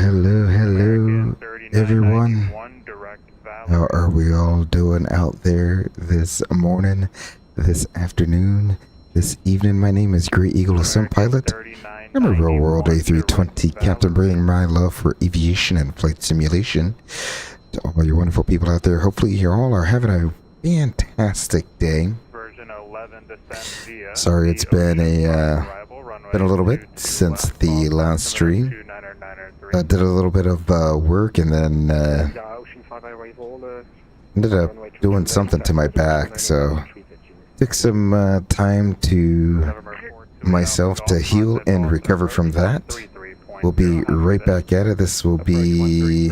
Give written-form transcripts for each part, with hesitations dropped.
Hello, everyone. How are we all doing out there this morning, this afternoon, this evening? My name is Great Eagle Ascent Pilot. I'm a real world A320 captain, bringing my love for aviation and flight simulation to all you wonderful people out there. Hopefully you all are having a fantastic day. Sorry, it's been a little bit since the last stream. I did a little bit of work and then ended up doing something to my back, so took some time to myself to heal and recover from that. We'll be right back at it. This will be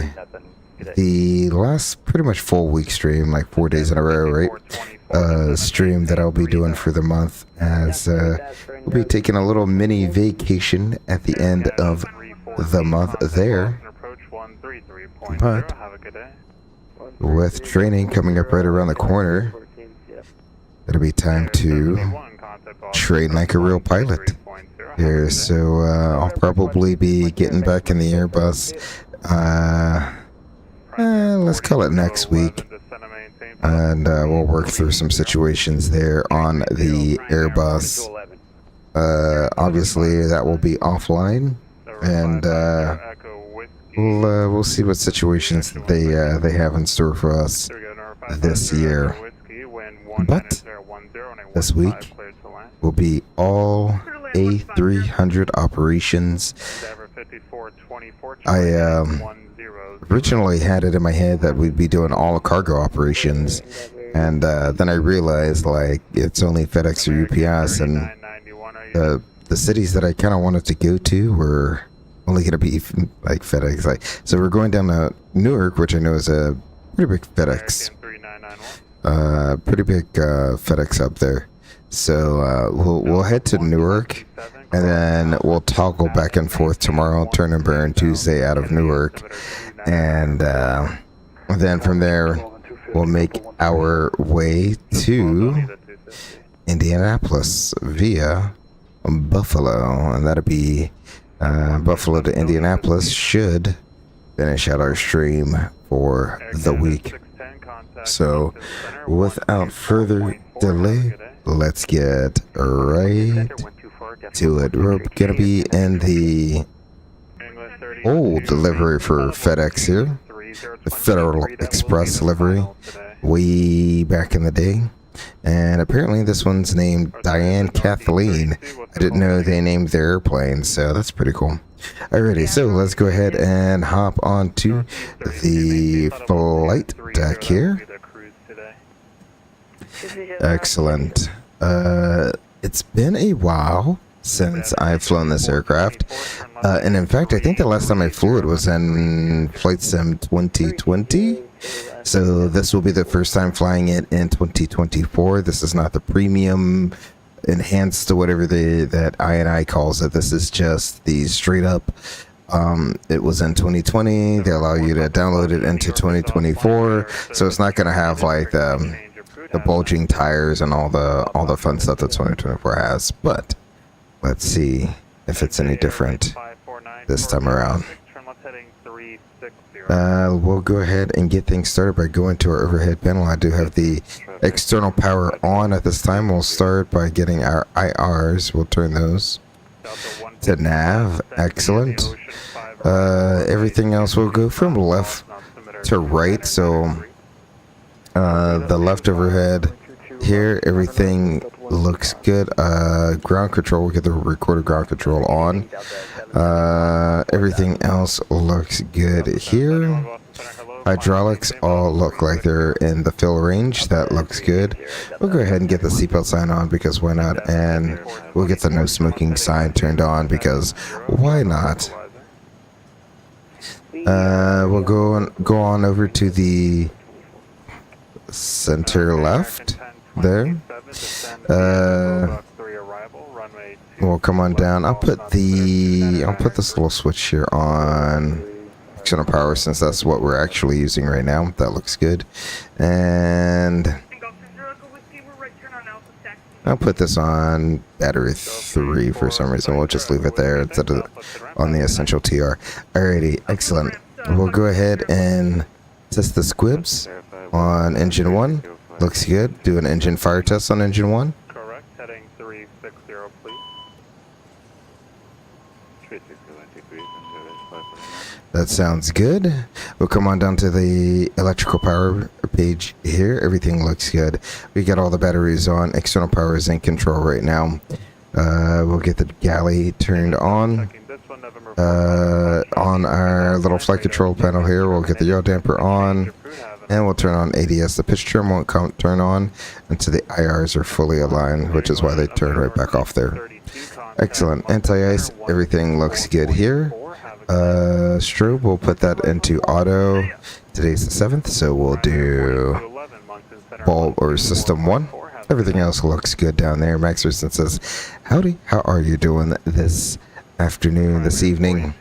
the last pretty much full week stream, like 4 days in a row, right? Stream that I'll be doing for the month, as we'll be taking a little mini vacation at the end of the month there. But with training coming up right around the corner, it'll be time to train like a real pilot here. So I'll probably be getting back in the Airbus, let's call it next week, and we'll work through some situations there on the Airbus. Obviously that will be offline, and we'll see what situations they have in store for us this year. But this week will be all A300 operations. I originally had it in my head that we'd be doing all cargo operations, and then I realized, like, it's only FedEx or UPS, and the cities that I kind of wanted to go to were only going to be like FedEx. Like, so we're going down to Newark, which I know is a pretty big FedEx. FedEx up there. So we'll head to Newark, and then we'll toggle back and forth tomorrow, turn and burn Tuesday out of Newark, and then from there we'll make our way to Indianapolis via Buffalo, and that'll be Buffalo to Indianapolis. Should finish out our stream for the week. So without further delay, let's get right to it. We're gonna be in the old livery for FedEx here, the Federal Express livery, way back in the day. And apparently this one's named Diane Kathleen. I didn't know they named their airplanes, so that's pretty cool. Alrighty, so let's go ahead and hop onto the flight deck here. Excellent. It's been a while since I've flown this aircraft, and in fact I think the last time I flew it was in Flight Sim 2020. So this will be the first time flying it in 2024. This is not the premium enhanced or whatever that INI calls it. This is just the straight up. It was in 2020. They allow you to download it into 2024, so it's not going to have like the bulging tires and all the fun stuff that 2024 has. But let's see if it's any different this time around. We'll go ahead and get things started by going to our overhead panel. I do have the external power on at this time. We'll start by getting our IRs. We'll turn those to nav. Excellent. Everything else will go from left to right. So the left overhead here, everything looks good. Ground control, we'll get the recorder ground control on. Everything else looks good here. Hydraulics all look like they're in the fill range. That looks good. We'll go ahead and get the seatbelt sign on, because why not? And we'll get the no smoking sign turned on, because why not? We'll go on over to the center left there. We'll come on down. I'll put this little switch here on external power, since that's what we're actually using right now. That looks good. And I'll put this on battery 3 for some reason. We'll just leave it there instead of on the essential TR. Alrighty, excellent. We'll go ahead and test the squibs on engine 1. Looks good. Do an engine fire test on engine 1. Correct. Heading 360, please. 360, That sounds good. We'll come on down to the electrical power page here. Everything looks good. We got all the batteries on. External power is in control right now. We'll get the galley turned on. On our little flight control panel here, we'll get the yaw damper on. And we'll turn on ADS. The pitch trim won't turn on until the IRs are fully aligned, which is why they turn right back off there. Excellent. Anti-ice. Everything looks good here. Strobe, we'll put that into auto. Today's the 7th, so we'll do bulb or system 1. Everything else looks good down there. Max Resistance says, howdy, how are you doing this afternoon, this evening?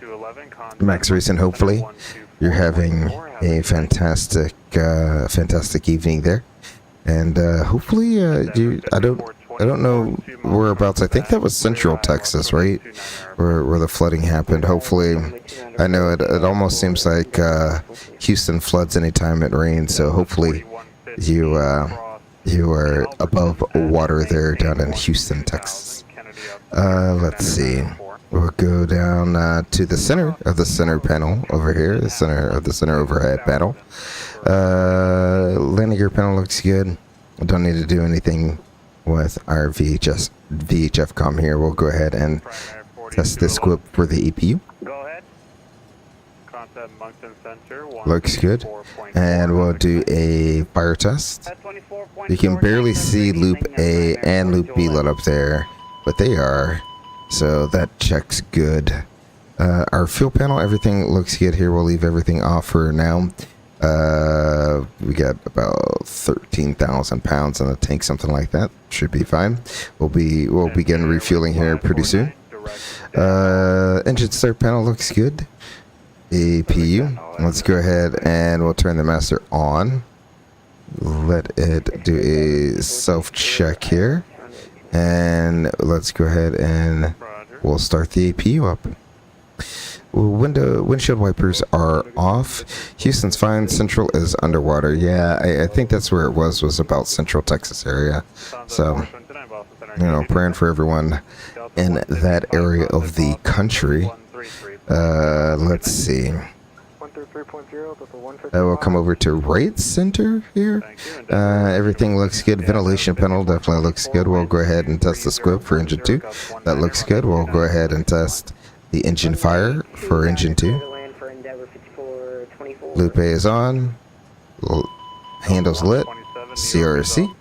Max Recent, hopefully you're having a fantastic evening there. And hopefully I don't know whereabouts. I think that was Central Texas, right? Where the flooding happened. Hopefully, I know it almost seems like Houston floods anytime it rains. So hopefully you are above water there down in Houston, Texas. Let's see. We'll go down to the center of the center panel over here, the center of the center overhead panel. Landing gear panel looks good. I don't need to do anything with our VHF comm here. We'll go ahead and test this squib for the EPU. Go ahead. Concept Moncton Center. Looks good. And we'll do a fire test. You can barely see loop A and loop B lit up there, but they are. So that checks good. Our fuel panel, everything looks good here. We'll leave everything off for now. We got about 13,000 pounds in the tank, something like that. Should be fine. We'll begin refueling here pretty soon. Engine start panel looks good. APU. Let's go ahead and we'll turn the master on. Let it do a self check here. And let's go ahead and we'll start the APU up. Windshield wipers are off. Houston's fine. Central is underwater. Yeah, I think that's where it was about Central Texas area. So, praying for everyone in that area of the country. Let's see. We'll come over to right center here. Everything looks good. Ventilation panel definitely looks good. We'll go ahead and test the squib for engine 2. That looks good. We'll go ahead and test the engine fire for engine 2. Loop A is on. Handles lit. CRC.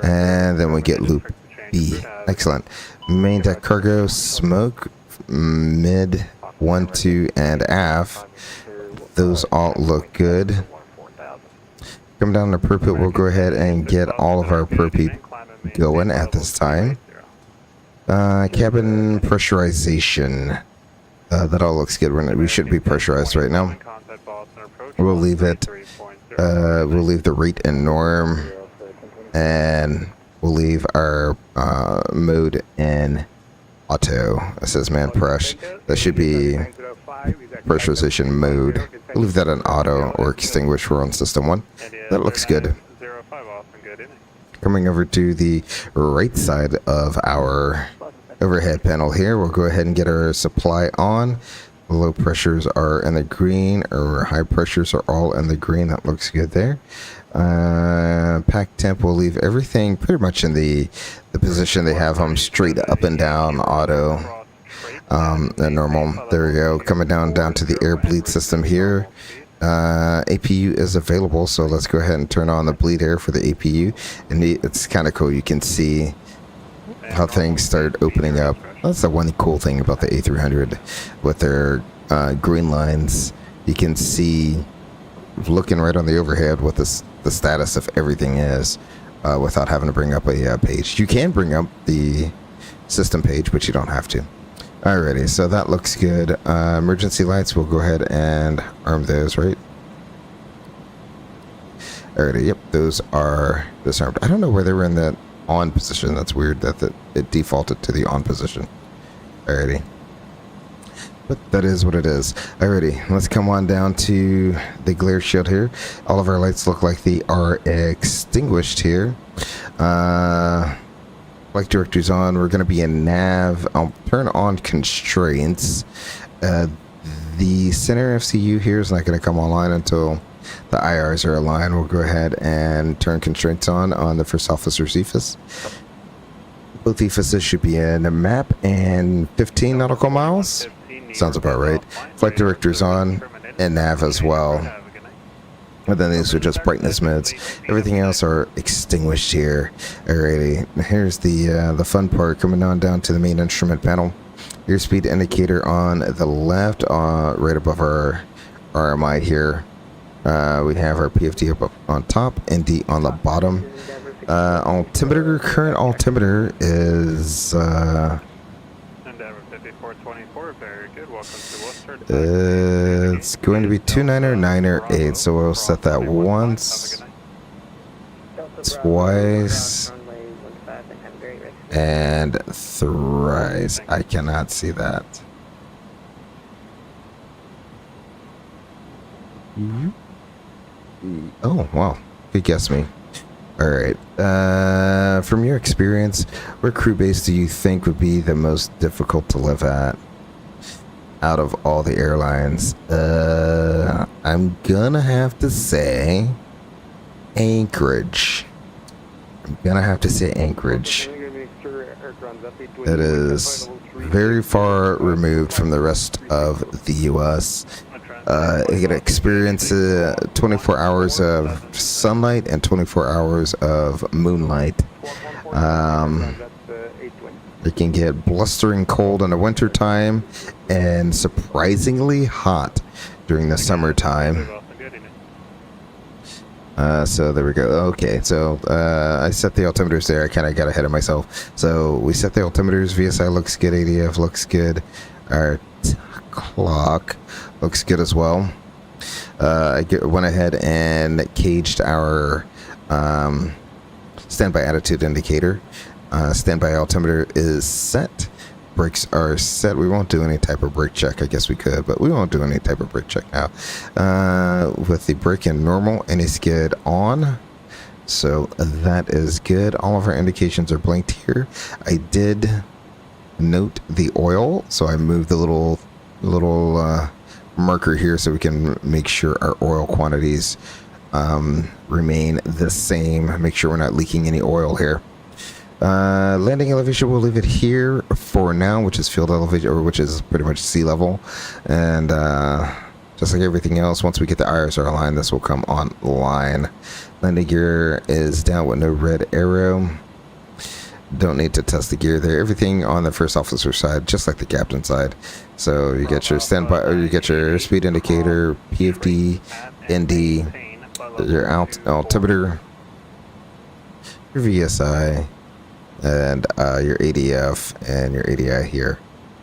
And then we get loop B. Excellent. Main deck cargo, smoke, mid, 1, 2, and aft. Those all look good. Come down to propit. We'll go ahead and get all of our propit going at this time. Cabin pressurization. That all looks good. We should be pressurized right now. We'll leave it. We'll leave the rate in norm, and we'll leave our mode in auto. It says man press. That should be pressurization mode. We'll leave that in auto or extinguish. We're on system 1. That looks good. Coming over to the right side of our overhead panel here, we'll go ahead and get our supply on. Low pressures are in the green, or high pressures are all in the green. That looks good there. Pack temp, we'll leave everything pretty much in the position they have them, straight up and down auto. Normal. There we go. Coming down to the air bleed system here. APU is available, so let's go ahead and turn on the bleed air for the APU. And it's kind of cool. You can see how things start opening up. That's the one cool thing about the A300 with their green lines. You can see, looking right on the overhead, what the status of everything is without having to bring up a page. You can bring up the system page, but you don't have to. Alrighty, so that looks good. Emergency lights, we'll go ahead and arm those, right? Alrighty, yep, those are disarmed. I don't know where they were in that on position. That's weird that it defaulted to the on position. Alrighty. But that is what it is. Alrighty, let's come on down to the glare shield here. All of our lights look like they are extinguished here. Flight director's on. We're going to be in nav. I'll turn on constraints. The center FCU here is not going to come online until the IRs are aligned. We'll go ahead and turn constraints on the first officer's EFIS. Both EFISs should be in a map and 15 nautical miles. Sounds about right. Flight director's on and nav as well. And then these are just brightness modes. Everything else are extinguished here. Alrighty, here's the fun part, coming on down to the main instrument panel. Airspeed indicator on the left, right above our RMI here. We have our PFD up on top, ND on the bottom. Altimeter, current altimeter is it's going to be 29908, so we'll set that once, twice, and thrice. I cannot see that. Oh, wow. Good guess me. Alright. From your experience, what crew base do you think would be the most difficult to live at out of all the airlines? I'm gonna have to say Anchorage. It is very far removed from the rest of the U.S. You get to experience 24 hours of sunlight and 24 hours of moonlight. It can get blustering cold in the winter time and surprisingly hot during the summertime. So there we go. Okay, so I set the altimeters there. I kind of got ahead of myself. So we set the altimeters. VSI looks good. ADF looks good. Our clock looks good as well. I went ahead and caged our standby attitude indicator. Standby altimeter is set. Brakes are set. We won't do any type of brake check. I guess we could, but we won't do any type of brake check now. With the brake in normal, any skid on. So that is good. All of our indications are blinked here. I did note the oil, so I moved the little marker here so we can make sure our oil quantities remain the same. Make sure we're not leaking any oil here. Landing elevation, we'll leave it here for now, which is field elevation, or which is pretty much sea level. And just like everything else, once we get the IRs aligned, this will come online. Landing gear is down with no red arrow. Don't need to test the gear there. Everything on the first officer side, just like the captain side. So you get your standby, or you get your speed indicator, PFD, ND, your altimeter, your VSI, and your ADF and your ADI here.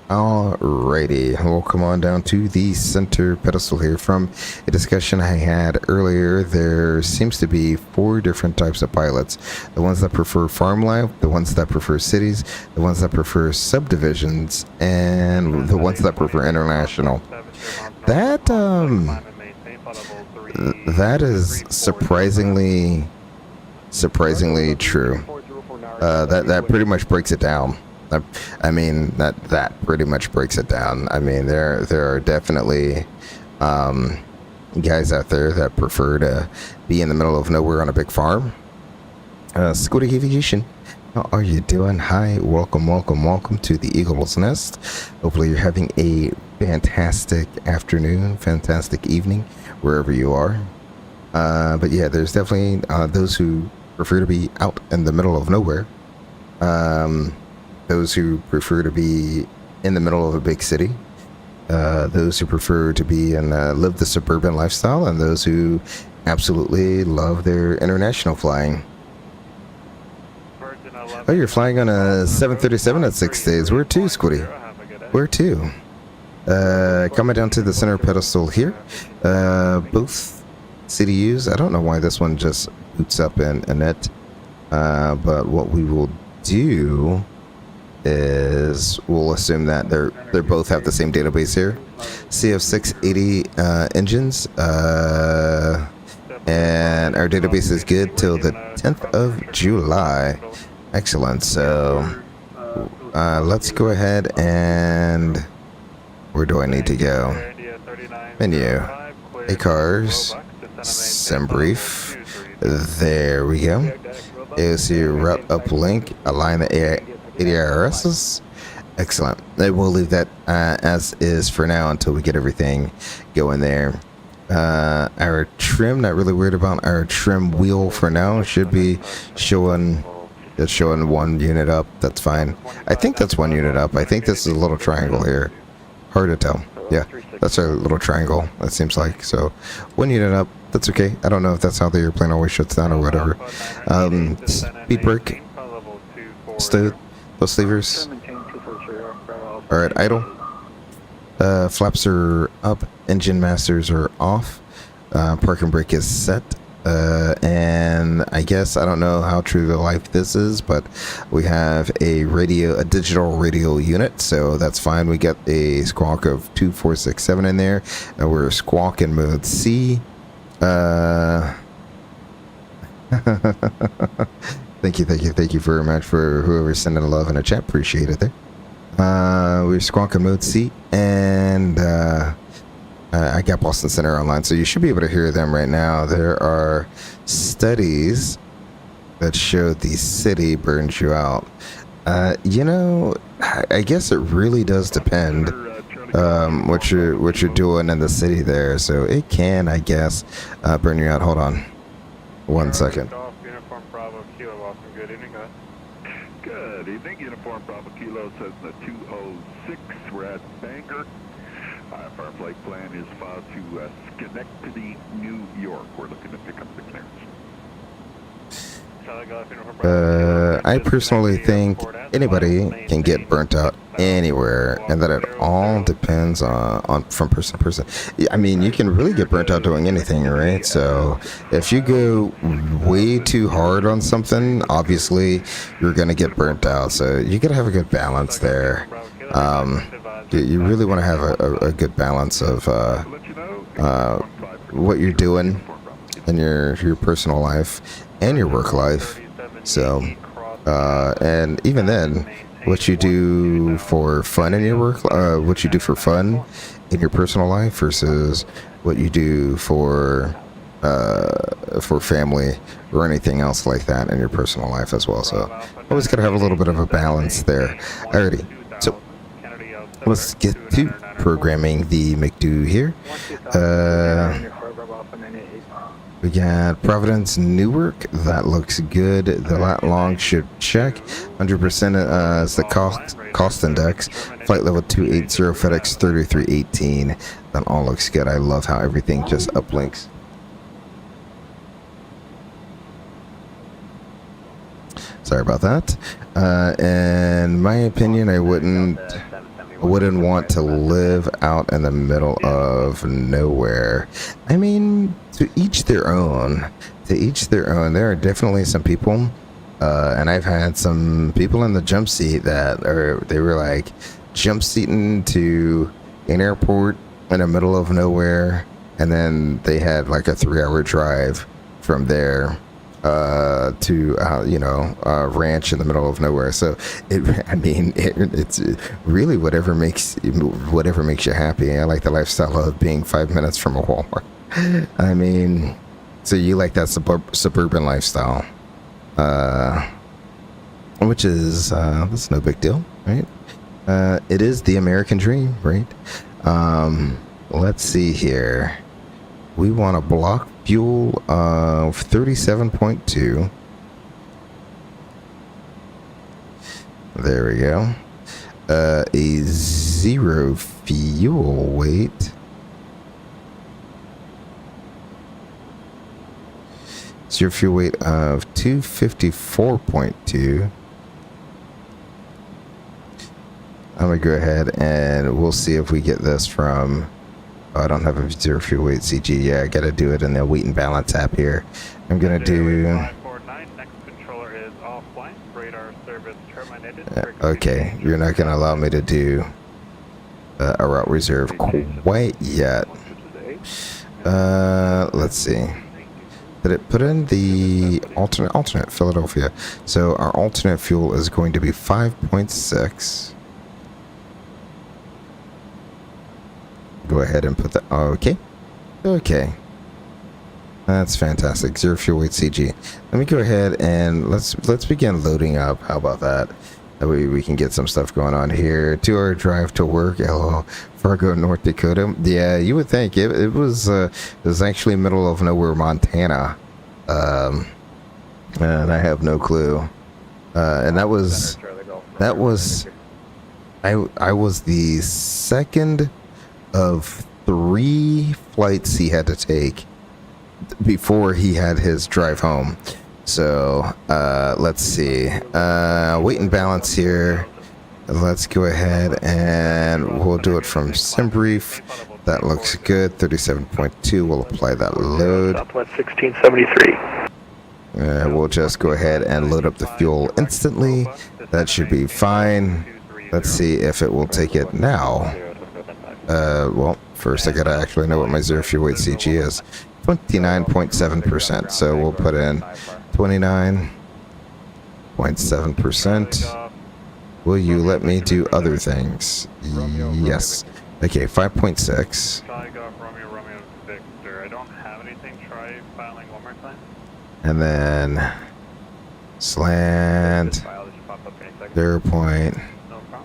Alrighty, we'll come on down to the center pedestal here. From a discussion I had earlier, there seems to be 4 different types of pilots: the ones that prefer farm life, the ones that prefer cities, the ones that prefer subdivisions, and the ones that prefer international. That is surprisingly true. That pretty much breaks it down. I mean, that pretty much breaks it down. I mean, there are definitely guys out there that prefer to be in the middle of nowhere on a big farm. Scooty Aviation, how are you doing? Hi, welcome to the Eagle's Nest. Hopefully you're having a fantastic afternoon, fantastic evening, wherever you are. But yeah, there's definitely those who prefer to be out in the middle of nowhere. Those who prefer to be in the middle of a big city. Those who prefer to be and live the suburban lifestyle, and those who absolutely love their international flying. Oh, you're flying on a 737 at 6 days. Where to, Squiddy? Where to? Coming down to the center pedestal here. Both CDUs. I don't know why this one just boots up in it. But what we will do is we'll assume that they both have the same database here. CF680 engines, and our database is good till the 10th of July. Excellent. So let's go ahead and where do I need to go? Menu, A-Cars, Sim Brief. There we go. AOC route uplink, align the ADRSs. Excellent. And we'll leave that as is for now until we get everything going there. Our trim, not really worried about our trim wheel for now. Should be showing, it's showing 1 unit up. That's fine. I think that's 1 unit up. I think this is a little triangle here. Hard to tell. Yeah, that's our little triangle, it seems like. So 1 unit up. That's okay. I don't know if that's how the airplane always shuts down or whatever. Speed brake. Stowed. Those levers. Alright, idle. Flaps are up. Engine masters are off. Parking brake is set. And I guess I don't know how true to life this is, but we have a digital radio unit, so that's fine. We get a squawk of 2467 in there, and we're squawk in mode C. Thank you very much for whoever's sending love in a chat. Appreciate it there. We're squawk in mode C, and I got Boston Center online, so you should be able to hear them right now. There are studies that show the city burns you out. You know, I guess it really does depend what you're doing in the city there. So it can, I guess, burn you out. Hold on, 1 second. Uniform Bravo Kilo, Austin. Good evening, guys. Good evening. Uniform Bravo Kilo says the 206. We're at Bangor. Our flight plan is filed to Schenectady, New York. We're looking to pick up the clearance. I personally think anybody can get burnt out anywhere, and that it all depends on from person to person. I mean, you can really get burnt out doing anything, right? So if you go way too hard on something, obviously you're gonna get burnt out. So you gotta have a good balance there. You really want to have a good balance of what you're doing in your personal life and your work life. So, and even then, what you do for fun in your work, what you do for fun in your personal life versus what you do for family or anything else like that in your personal life as well. So, always gotta have a little bit of a balance there. Alrighty, so let's get to programming the McDo here. We got Providence, Newark. That looks good. The lat long should check. 100% is the cost index. Flight level 280, FedEx 3318. That all looks good. I love how everything just uplinks. Sorry about that. In my opinion, I wouldn't want to live out in the middle of nowhere. I mean, to each their own. To each their own. There are definitely some people, and I've had some people in the jump seat they were like jump seating to an airport in the middle of nowhere, and then they had like a 3-hour drive from there to a ranch in the middle of nowhere. So it's really whatever makes you happy. I like the lifestyle of being 5 minutes from a Walmart. I mean, so you like that suburban lifestyle, which is that's no big deal, right? It is the American dream, right? Let's see here. We want a block fuel of 37.2. There we go. A 0 fuel weight. Zero fuel weight of 254.2. I'm gonna go ahead and we'll see if we get this from. I don't have a 0 fuel weight CG. Yeah, I gotta do it in the weight and balance app here. I'm gonna do. Next controller is Okay, you're not going to allow me to do a route reserve quite yet. Let's see. Did it put in the alternate Philadelphia? So our alternate fuel is going to be 5.6. Go ahead and put that. Okay. Okay. That's fantastic. 0 fuel weight CG. Let me go ahead and let's begin loading up. How about that? That way we can get some stuff going on here. 2-hour drive to work. Hello, Fargo, North Dakota. Yeah, you would think it was actually middle of nowhere, Montana. And I have no clue. And that was I was the second of 3 flights he had to take before he had his drive home. So let's see, weight and balance here. Let's go ahead and we'll do it from SimBrief. That looks good. 37.2. We'll apply that load. Southwest 1673. We'll just go ahead and load up the fuel instantly. That should be fine. Let's see if it will take it now. Well, first I gotta actually know what my 0 fuel weight CG is. 29.7%. So we'll put in 29.7%. Will you let me do other things? Yes. Okay, 5.6. Romeo, Victor. I don't have anything. Try filing one more time. And then slant 0 point.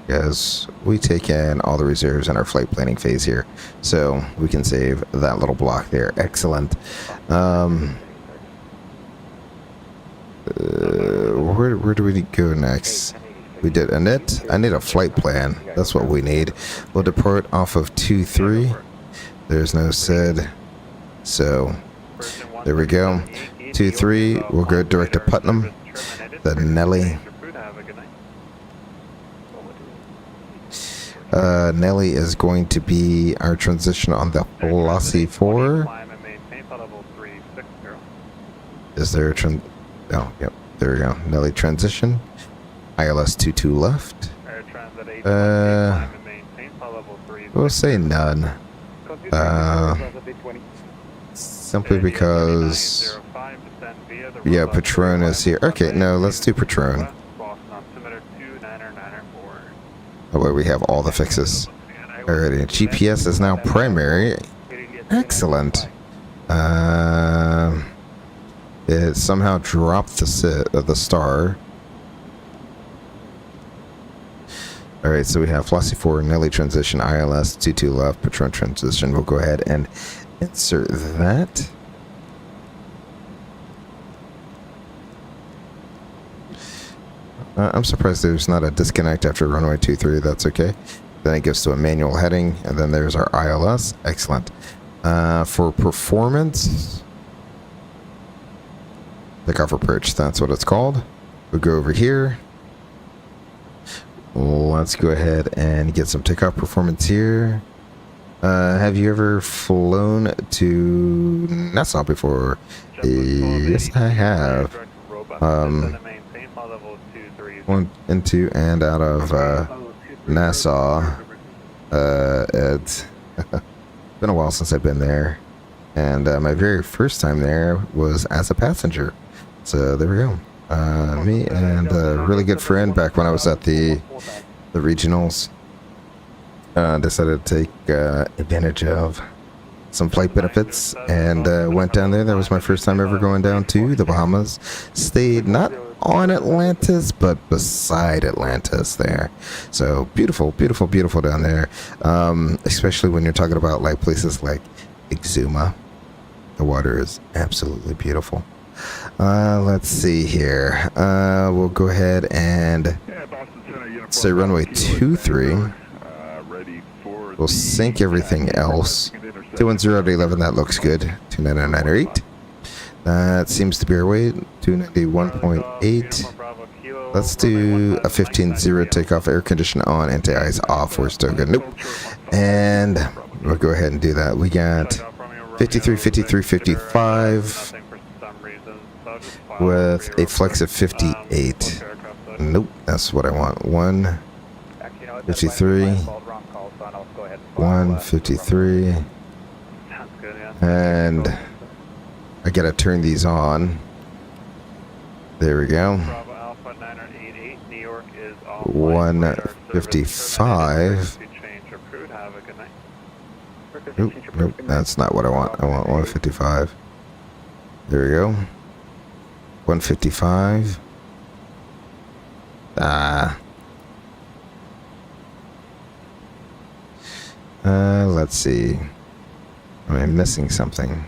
Yes, we take in all the reserves in our flight planning phase here, so we can save that little block there. Excellent. Where do we go next? We did init. I need a flight plan. That's what we need. We'll depart off of 2-3. There's no SID, so there we go. 2-3. We'll go direct to Putnam. The Nelly. Nelly is going to be our transition on the Flossie 4. Is there a oh, yep, there we go. Nelly transition. ILS 22 left. We'll say none. Simply because, yeah, Patron is here. Okay, no, let's do Patron. That way we have all the fixes. Alrighty, GPS is now primary. Excellent. It somehow dropped the star. Alright, so we have Flossie 4, Nelly transition, ILS 22 left, Patron transition. We'll go ahead and insert that. I'm surprised there's not a disconnect after runway 23. That's okay. Then it goes to a manual heading, and then there's our ILS. Excellent. For performance, takeoff approach. That's what it's called. We'll go over here. Let's go ahead and get some takeoff performance here. Have you ever flown to Nassau before? Yes, I have. Went into and out of Nassau. It's been a while since I've been there, and my very first time there was as a passenger. So there we go. Me and a really good friend back when I was at the regionals decided to take advantage of some flight benefits and went down there. That was my first time ever going down to the Bahamas. Stayed not on Atlantis, but beside Atlantis there. So beautiful, beautiful, beautiful down there. Especially when you're talking about like places like Exuma. The water is absolutely beautiful. Let's see here. We'll go ahead and say runway 23. We'll sync everything else. 210 to 11, that looks good. 299.8. That seems to be our weight. 291.8. Let's do a 15-0 takeoff, air condition on, anti-ice off. We're still good. Nope. And we'll go ahead and do that. We got 53, 53, 55 with a flex of 58. Nope, that's what I want. 153. 153. Sounds good, yeah. And I gotta turn these on. There we go. Bravo Alpha 988, New York is off. 155. Change approved. Have a good night. Nope, nope, that's not what I want. I want 155. There we go. 155. Let's see. Am I missing something?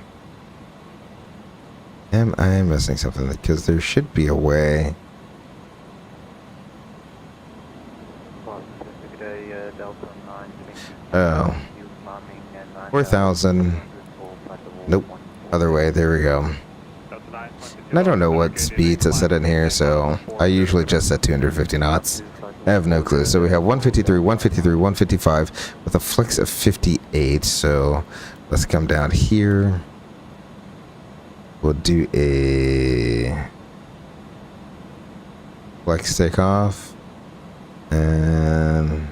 Am I missing something? Because there should be a way. Oh. 4,000. Nope. Other way. There we go. And I don't know what speed to set in here, so I usually just set 250 knots. I have no clue. So we have 153, 153, 155 with a flex of 58. So let's come down here. We'll do a flex takeoff. And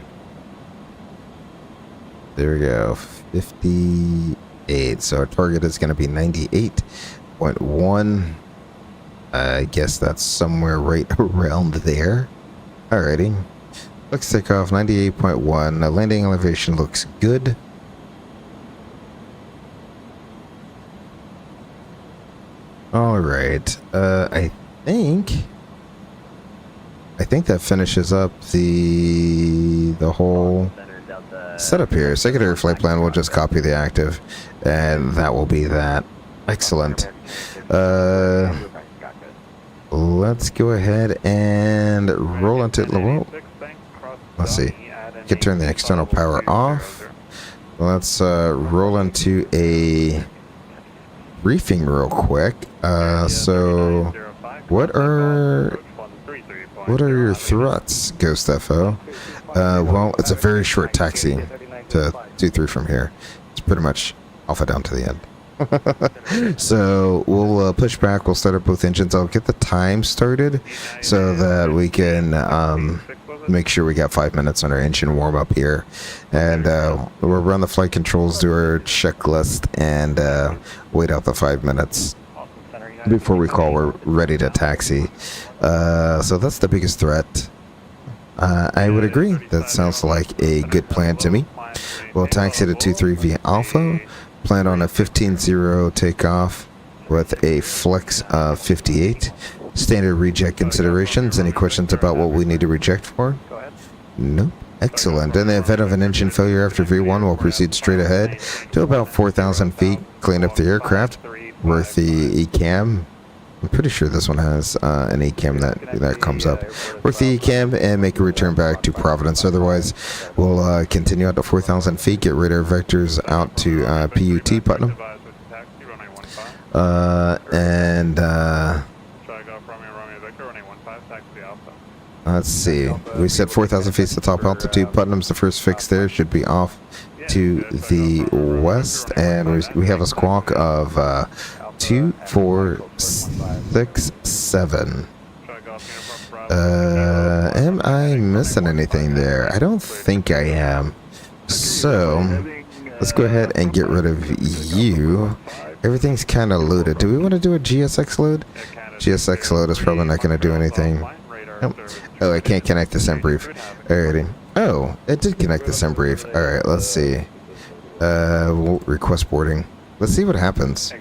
there we go. 58. So our target is going to be 98.1. I guess that's somewhere right around there. Alrighty. Let's take off 98.1. The landing elevation looks good. Alright. I think that finishes up the whole setup here. Secondary flight plan, we'll just copy the active, and that will be that. Excellent. Let's go ahead and roll into well, let's see. You can turn the external power off. Let's roll into a briefing real quick. So what are your threats, Ghost FO? Well, it's a very short taxi to 23 from here. It's pretty much alpha down to the end. So we'll push back. We'll start up both engines. I'll get the time started so that we can make sure we got 5 minutes on our engine warm up here, and we'll run the flight controls, do our checklist, and wait out the 5 minutes before we call we're ready to taxi. So that's the biggest threat. I would agree. That sounds like a good plan to me. We'll taxi to 23 via Alpha. Plan on a 15-0 takeoff with a flex of 58. Standard reject considerations. Any questions about what we need to reject for? Nope. Excellent. In the event of an engine failure after V1, we'll proceed straight ahead to about 4,000 feet, clean up the aircraft, worth the ECAM. I'm pretty sure this one has an ECAM that comes up. Work the ECAM and make a return back to Providence. Otherwise, we'll continue out to 4,000 feet, get radar vectors out to PUT Putnam. Let's see. We said 4,000 feet to top altitude. Putnam's the first fix there. Should be off to the west. And we have a squawk of 2467. Am I missing anything there? I don't think I am. So let's go ahead and get rid of you. Everything's kind of loaded. Do we want to do a GSX load? GSX load is probably not going to do anything. Nope. Oh, I can't connect the sim brief. Alrighty. Oh, it did connect the sim brief. Alright, let's see. We'll request boarding. Let's see what happens.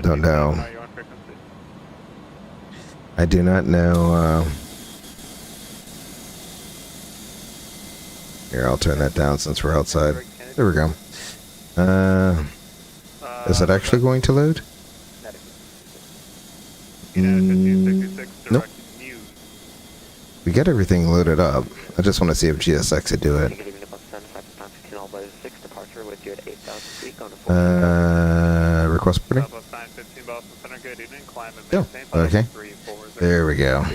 Don't know. I do not know. Here, I'll turn that down since we're outside. There we go. Is it actually going to load? Nope. We got everything loaded up. I just want to see if GSX would do it. Request boarding? Oh, okay. There we go.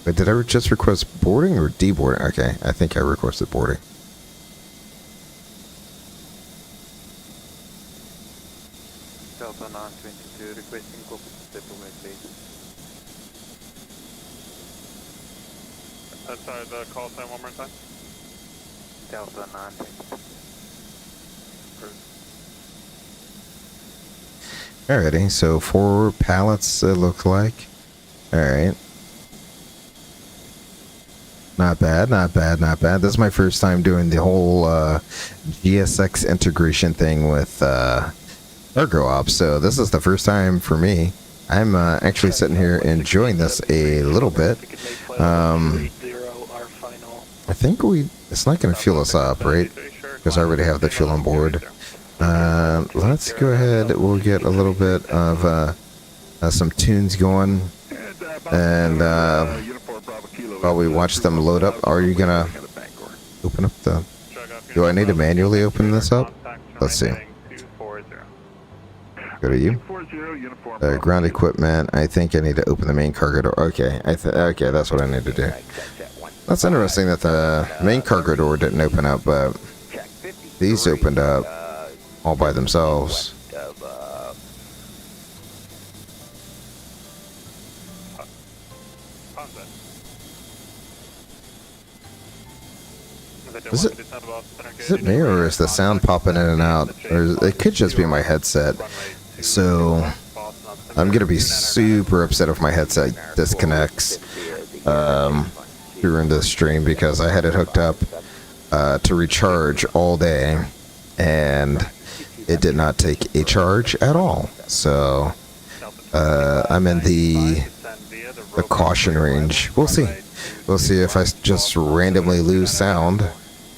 Wait, did I just request boarding or deboarding? Okay, I think I requested boarding. Sorry, the call sign one more time. Delta 9. Alrighty, so 4 pallets it looks like. Alright. Not bad, not bad, not bad. This is my first time doing the whole GSX integration thing with Cargo Ops, so this is the first time for me. I'm actually sitting here enjoying this a little bit. I think it's not going to fuel us up, right? Because I already have the fuel on board. Let's go ahead, we'll get a little bit of some tunes going, and while we watch them load up, are you gonna open up the... Do I need to manually open this up? Let's see. Go to you. Ground equipment, I think I need to open the main cargo door. Okay, okay, that's what I need to do. That's interesting that the main cargo door didn't open up, but these opened up all by themselves. Is it me, or is the sound popping in and out? Or it could just be my headset. So I'm gonna be super upset if my headset disconnects during this stream, because I had it hooked up to recharge all day, and it did not take a charge at all. So I'm in the caution range. We'll see. We'll see if I just randomly lose sound.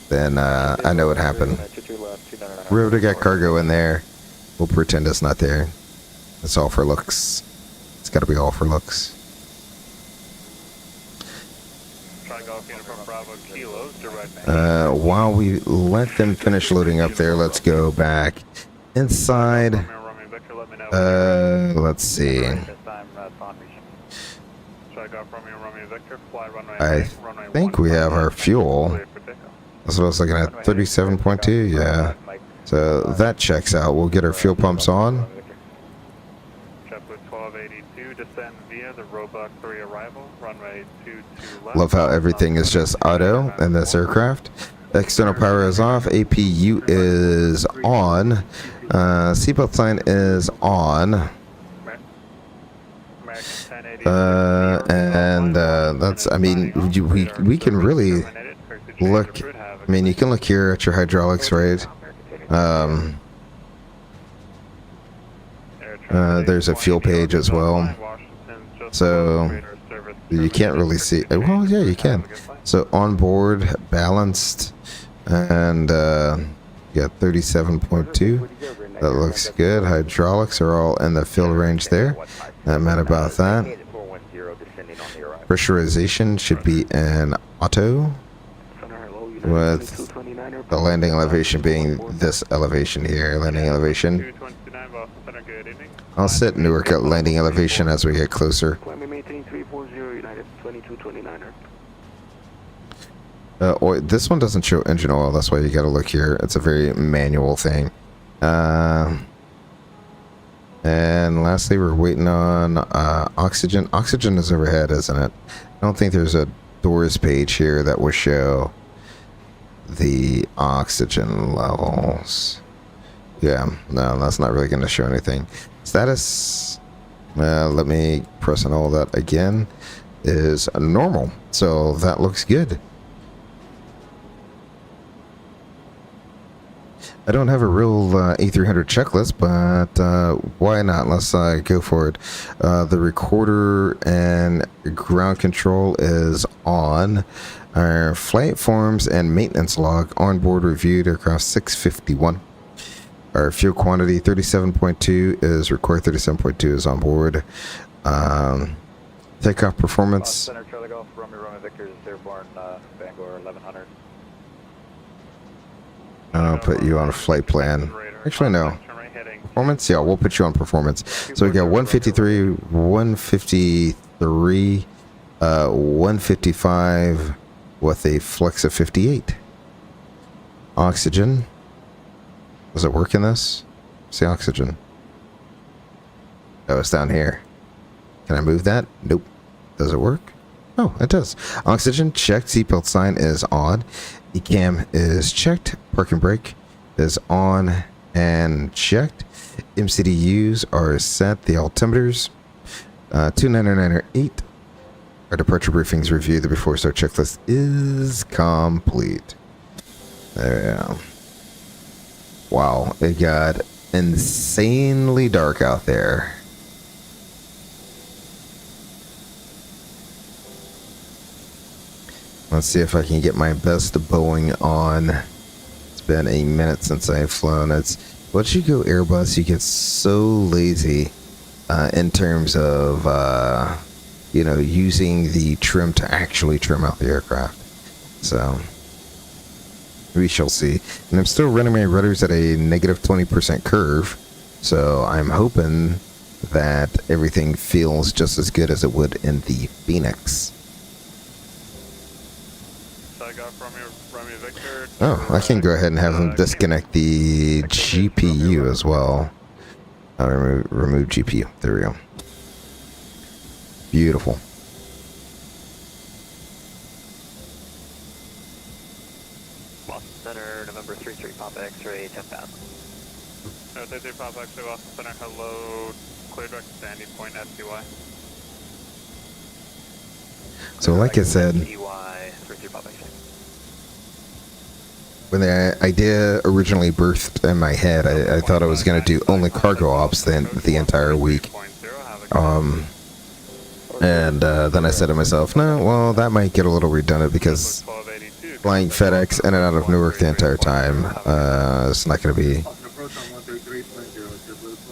Then I know what happened. We already got cargo in there. We'll pretend it's not there. It's all for looks. It's got to be all for looks. While we let them finish loading up there, let's go back inside. Let's see. I think we have our fuel. That's what I was looking at. 37.2, yeah. So that checks out. We'll get our fuel pumps on. Love how everything is just auto in this aircraft. External power is off. APU is on. Seatbelt sign is on. And that's, I mean, we can really look. I mean, you can look here at your hydraulics, right? There's a fuel page as well, so you can't really see. Well, yeah, you can. So on board, balanced, and you got 37.2. That looks good. Hydraulics are all in the fill range there. Not mad about that. Pressurization should be an auto, with the landing elevation being this elevation here. Landing elevation. I'll set Newark at landing elevation as we get closer. This one doesn't show engine oil, that's why you gotta look here. It's a very manual thing. And lastly, we're waiting on oxygen. Oxygen is overhead, isn't it? I don't think there's a doors page here that will show the oxygen levels. Yeah, no, that's not really going to show anything. Status, let me press on all that again, is normal. So that looks good. I don't have a real A300 checklist, but why not? Let's go for it. The recorder and ground control is on. Our flight forms and maintenance log onboard reviewed aircraft 651. Our fuel quantity 37.2 is required. 37.2 is on board. Takeoff performance. I'll put you on a flight plan. Actually, no. Performance? Yeah, we'll put you on performance. So we got 153, 153, 155 with a flex of 58. Oxygen. Does it work in this? See oxygen. Oh, it's down here. Can I move that? Nope. Does it work? Oh, it does. Oxygen checked. Seatbelt sign is on. Cam is checked. Parking brake is on and checked. MCDUs are set. The altimeters. 29908. Our departure briefings review. The before start checklist is complete. There we go. Wow, it got insanely dark out there. Let's see if I can get my best Boeing on. It's been a minute since I've flown. It's once you go Airbus, you get so lazy in terms of you know, using the trim to actually trim out the aircraft. So we shall see. And I'm still running my rudders at a negative 20% curve, so I'm hoping that everything feels just as good as it would in the Phoenix. Oh, I can go ahead and have them disconnect the GPU as well. I'll remove GPU. There we go. Beautiful. Boston Center, November 33 Papa X-ray, 10,000. 33 Papa X-ray, Boston Center, hello. Clear direct to Sandy Point, SCY. So like I said, EY, 33 Papa X-ray. when the idea originally birthed in my head, I thought I was going to do only cargo ops the entire week. And then I said to myself, no, well, that might get a little redundant because flying FedEx in and out of Newark the entire time is not going to be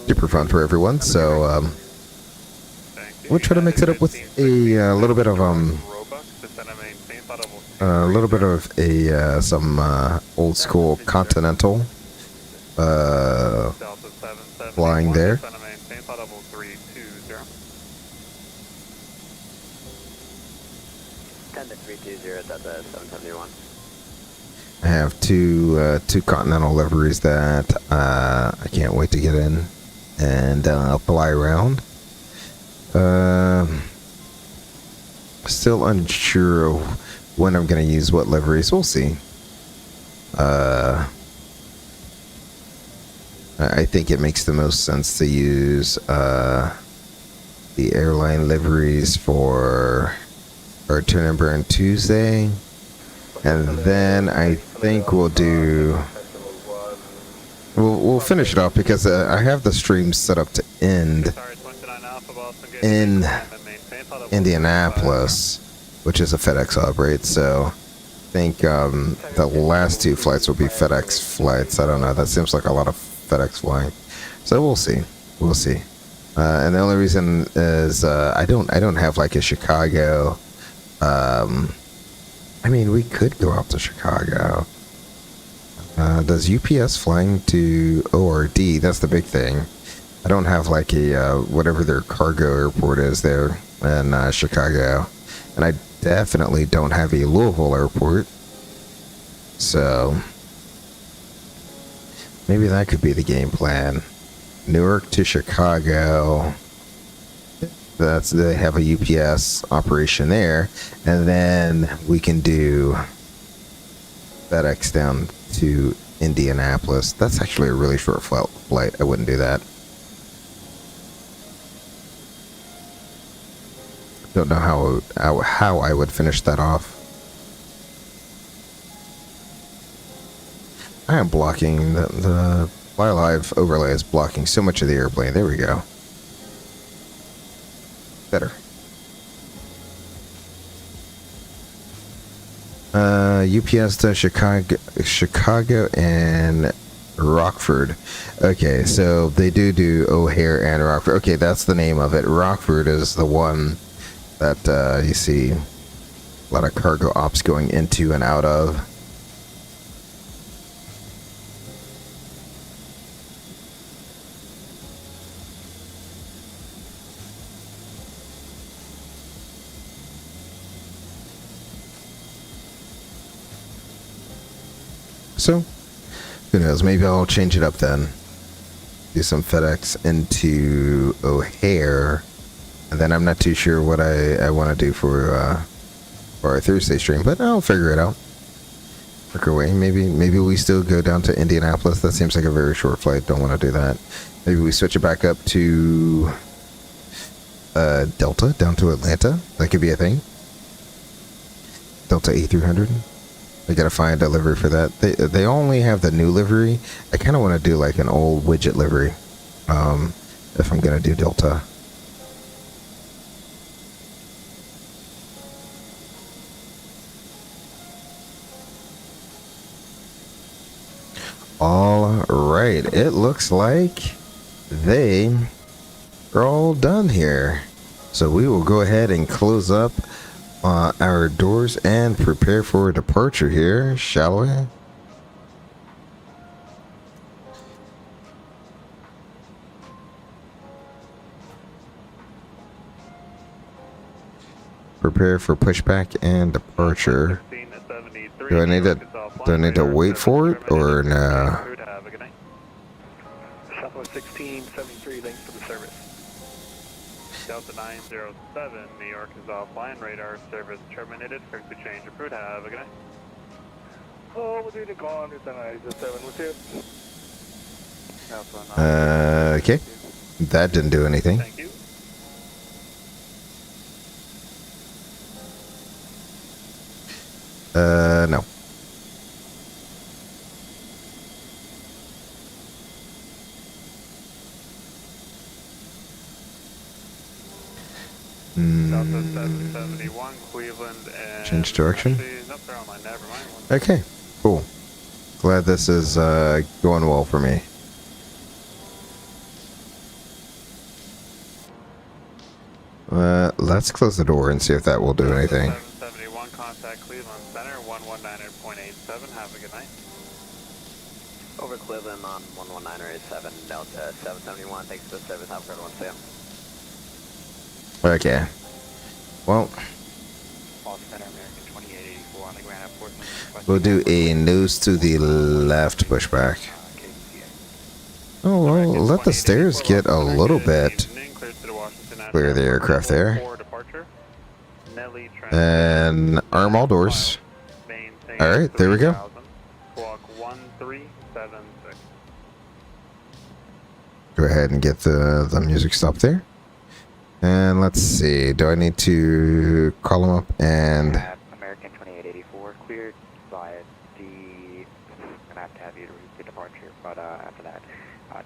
super fun for everyone. So we'll try to mix it up with a little bit of some old school continental flying there. 10-320, Delta 771. I have two continental liveries that I can't wait to get in and fly around. Still unsure of when I'm going to use what liveries. We'll see. I think it makes the most sense to use the airline liveries for our turn and burn Tuesday, and then I think we'll finish it off because I have the stream set up to end in Indianapolis, which is a FedEx operate. So I think the last two flights will be FedEx flights. I don't know. That seems like a lot of FedEx flying. So we'll see. We'll see. And the only reason is I don't have like a Chicago. I mean, we could go out to Chicago. Does UPS flying to ORD? That's the big thing. I don't have like a whatever their cargo airport is there in Chicago, and I definitely don't have a Louisville airport. So maybe that could be the game plan. Newark to Chicago. They have a UPS operation there, and then we can do FedEx down to Indianapolis. That's actually a really short flight. I wouldn't do that. Don't know how I would finish that off. I am blocking the Fly Live overlay is blocking so much of the airplane. There we go. Better. UPS to Chicago and Rockford. Okay, so they do O'Hare and Rockford. Okay, that's the name of it. Rockford is the one that you see a lot of cargo ops going into and out of. So, who knows? Maybe I'll change it up then. Do some FedEx into O'Hare. And then I'm not too sure what I want to do for or a Thursday stream, but I'll figure it out. Work our way. Maybe we still go down to Indianapolis. That seems like a very short flight. Don't want to do that. Maybe we switch it back up to Delta, down to Atlanta. That could be a thing. Delta A300. I gotta find a livery for that. They only have the new livery. I kind of want to do like an old widget livery. If I'm gonna do Delta. All right, it looks like they are all done here. So we will go ahead and close up our doors and prepare for departure here, shall we? Prepare for pushback and departure. Do I need to wait for it or no? Southwest 1673, thanks for the service. Delta 907, New York is offline. Radar service terminated. Frequency change approved. Have a good night. Oh, we're doing a call under 7 with you. Okay. That didn't do anything. Thank you. No. Delta 771, Cleveland, and... Change direction? Actually, nope, they're online. Never mind. Okay, cool. Glad this is going well for me. Let's close the door and see if that will do anything. 771, contact Cleveland Center, 119.87. Have a good night. Over Cleveland on 119.87, Delta 771, thanks for the service. Have a good one, Sam. Okay. Well, we'll do a nose to the left pushback. Oh, well, let the stairs get a little bit clear the aircraft there. And arm all doors. Alright, there we go. Go ahead and get the music stopped there. And let's see, do I need to call them up and... American 2884 cleared via the... I'm going to have you to read the departure, but after that,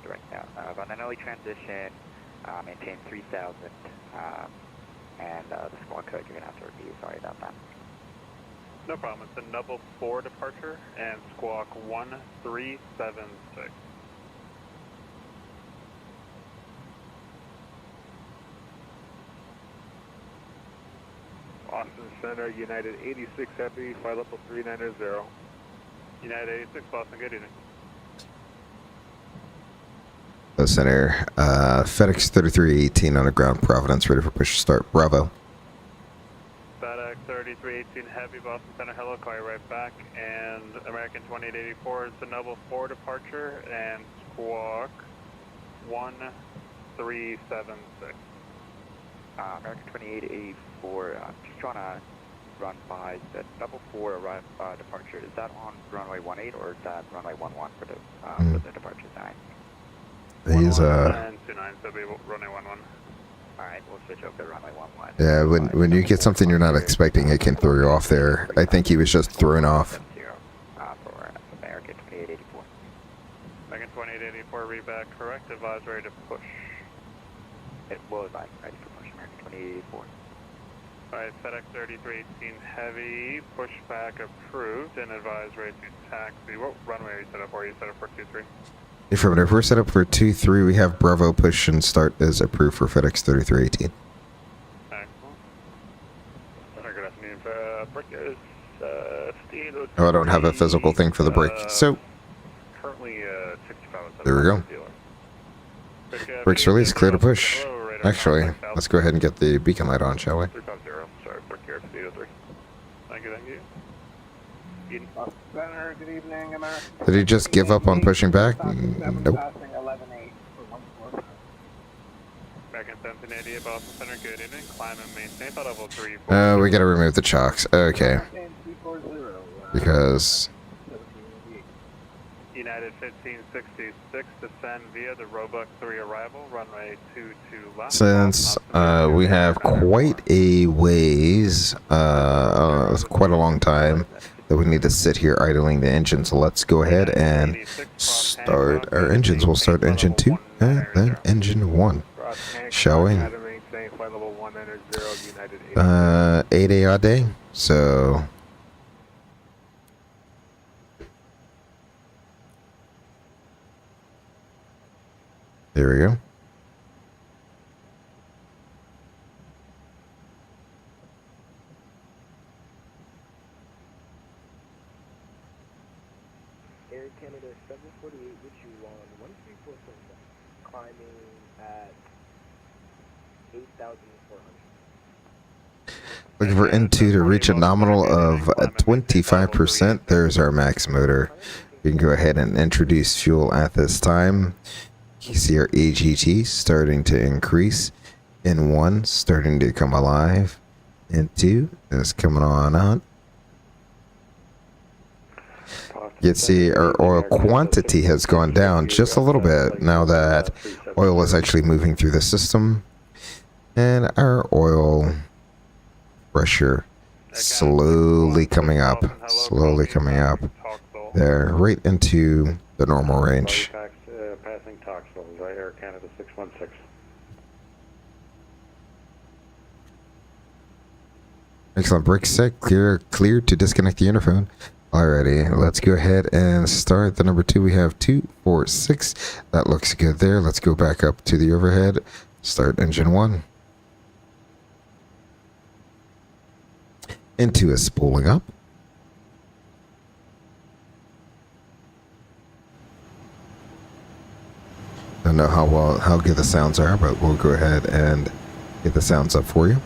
direct out. On an early transition, maintain 3000, and the squawk code you're going to have to review. Sorry about that. No problem. It's a double 4 departure and squawk 1376. Austin Center, United 86 Heavy, flight level 390. United 86, Boston, good evening. Center, FedEx 3318 on the ground, Providence, ready for push start. Bravo. FedEx 3318 Heavy, Boston Center, hello, call you right back. And American 2884 is the double 4 departure and squawk 1376. American 2884, just trying to run by the double 4 arrive departure. Is that on runway 18 or is that runway 11 for the departure time? He's 29, so be runway 11. Alright, we'll switch over to runway 11. yeah, when you get something you're not expecting, it can throw you off there. I think he was just thrown off. For American 2884. American 2884, read back correct, advise ready to push. It was ready for push, American 2884. Alright, FedEx 3318 Heavy, pushback approved, and advise ready to taxi. What runway are you set up for? Are you set up for 23? Affirmative. We're set up for 23. We have Bravo push and start is approved for FedEx 3318. Excellent. Good afternoon. Break is Steve. Oh, I don't have a physical thing for the brake. So, Currently 65. there we go. Brakes released, clear to push. Actually, let's go ahead and get the beacon light on, shall we? 350. Sorry, break here. 803. Thank you, thank you. Center, good evening, American. Did he just give up on pushing back? Nope. Passing 11-8 for 1-4. American 1780, Boston Center, good evening. Climb and maintain flight level 3. We gotta remove the chocks. Okay. Because United 1566, descend via the Roebuck 3 arrival, runway 22 left. since we have quite a ways, quite a long time that we need to sit here idling the engines, let's go ahead and start our engines. We'll start engine 2 and then engine 1. Shall we? 8 odd day, so there we go. Air Canada 748 with you on 134.1, climbing at 8,400. Looking for N2 to reach a nominal of 25%. There's our max motor. We can go ahead and introduce fuel at this time. You see our AGT starting to increase. N1 starting to come alive. N2 is coming on out. You can see our oil quantity has gone down just a little bit now that oil is actually moving through the system. And our oil pressure slowly coming up. Slowly coming up. There, right into the normal range. Passing Toxville, Air Canada 616. Excellent. Brake set. Clear to disconnect the interphone. Alrighty, let's go ahead and start the number 2. We have 246. That looks good there. Let's go back up to the overhead. Start engine 1. Into is spooling up. Don't know how good the sounds are, but we'll go ahead and get the sounds up for you.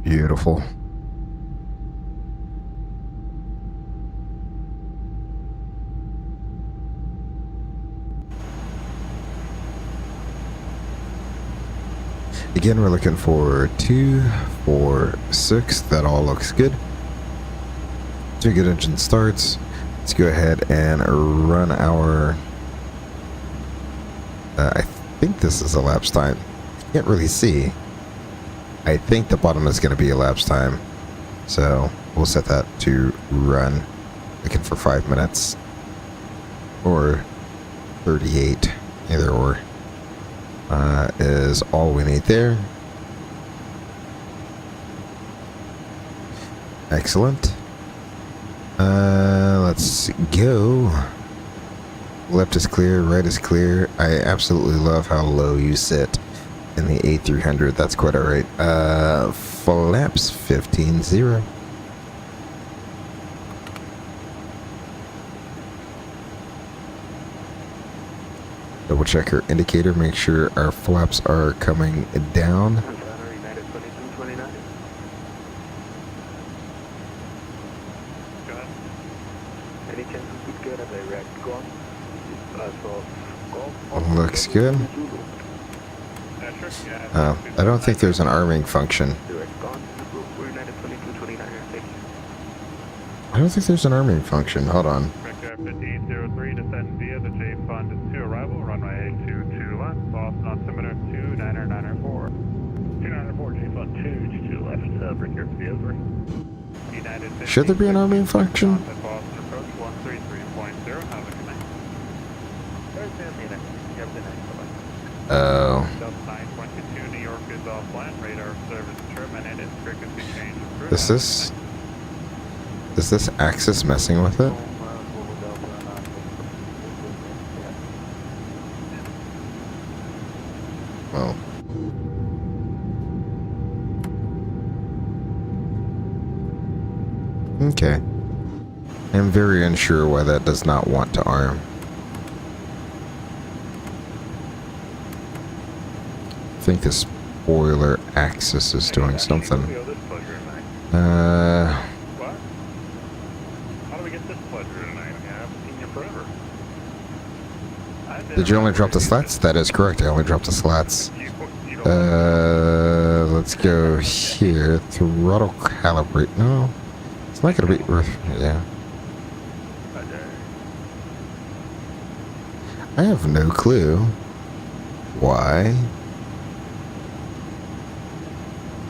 Beautiful. Again, we're looking for 2, 4, 6. That all looks good. 2 good engine starts. Let's go ahead and run our... I think this is elapsed time. Can't really see. I think the bottom is going to be elapsed time. So we'll set that to run. Looking for 5 minutes. Or 38. Either or. Is all we need there. Excellent. Let's go. Left is clear, right is clear. I absolutely love how low you sit in the A300. That's quite alright. Flaps 15-0. Double check our indicator, make sure our flaps are coming down. United 2229. Go ahead. Any chance we could get a direct call? Looks good. Sure. Yeah, I don't think there's an arming function. Direct call. We're United 2229. Thank you. I don't think there's an arming function. Hold on. Director 1503, descend via the J Fund 2 arrival, runway 22 left, Boston altimeter 29904. 294, J Fund 2 left, bring your over. United Should there be an arming function? Boston approach 133.0, have a good night. Oh. Delta 922, New York is offline, radar service terminated, frequency change approved. Is this axis messing with it? Well, Okay. I'm very unsure why that does not want to arm. I think the spoiler axis is doing something. What? How do we get this pleasure tonight? I mean, I haven't seen you forever. Did you only drop the slats? That is correct. I only dropped the slats. Let's go here. Throttle calibrate. No. It's not going to be worth. Yeah. I have no clue why.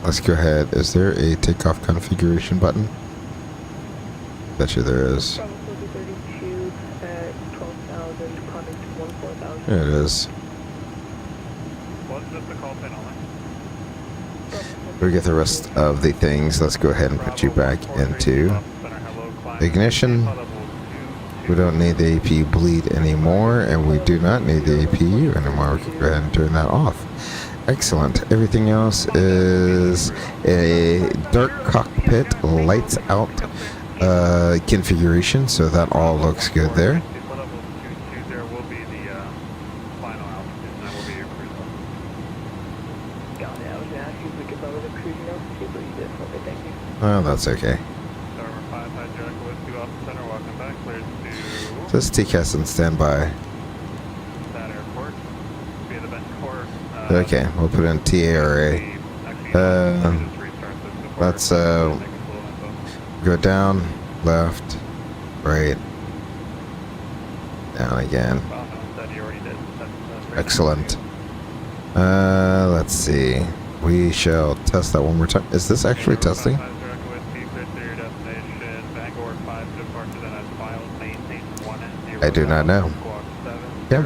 Let's go ahead. Is there a takeoff configuration button? Bet you there is. Probably 32 at 12,000, climbing to 14,000. There it is. Was this the call sign only? We get the rest of the things. Let's go ahead and put you back into ignition. We don't need the APU bleed anymore, and we do not need the APU anymore. We can go ahead and turn that off. Excellent. Everything else is a dark cockpit, lights out configuration, so that all looks good there. There will be the final altitude, and that will be your cruise level. Got it. I was gonna ask you if we could lower the cruising altitude, but you did for me. Thank you. Oh, that's okay. Number 5, Jericho with 2 off the center, welcome back, cleared to This TCAS in standby. that airport, via the bench court. Okay, we'll put in TARA. Let's go down, left, right, down again. Excellent. Let's see. We shall test that one more time. Is this actually testing? I do not know.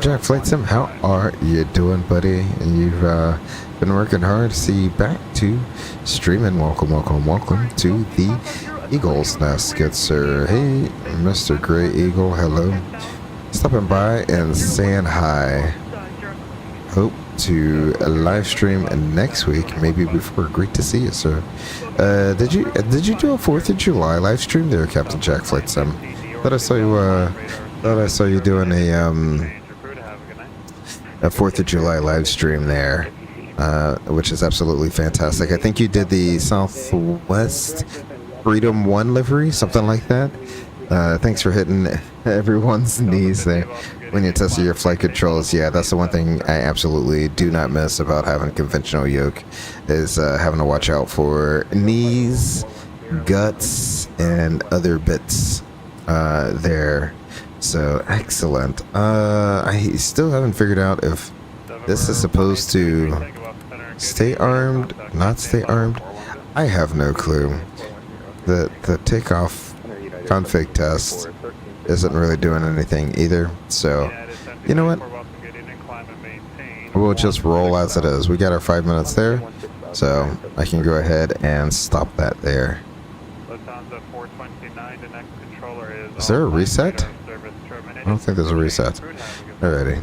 Jack Flight Sim, how are you doing, buddy? You've been working hard. See you back to streaming. Welcome, welcome, welcome to the Eagle's Nest, good sir. Hey, Mr. Gray Eagle, hello. Stopping by and saying hi. Hope to live stream next week, maybe before. Great to see you, sir. Did you do a 4th of July live stream there, Captain Jack Flight Sim? Thought I saw you doing a 4th of July live stream there, which is absolutely fantastic. I think you did the Southwest Freedom 1 livery, something like that. Thanks for hitting everyone's knees there when you tested your flight controls. Yeah, that's the one thing I absolutely do not miss about having a conventional yoke, is having to watch out for knees, guts, and other bits there. So excellent. I still haven't figured out if this is supposed to stay armed, not stay armed. I have no clue. The takeoff config test isn't really doing anything either. So, you know what? We'll just roll as it is. We got our 5 minutes there, so I can go ahead and stop that there. Is there a reset? I don't think there's a reset. Alrighty.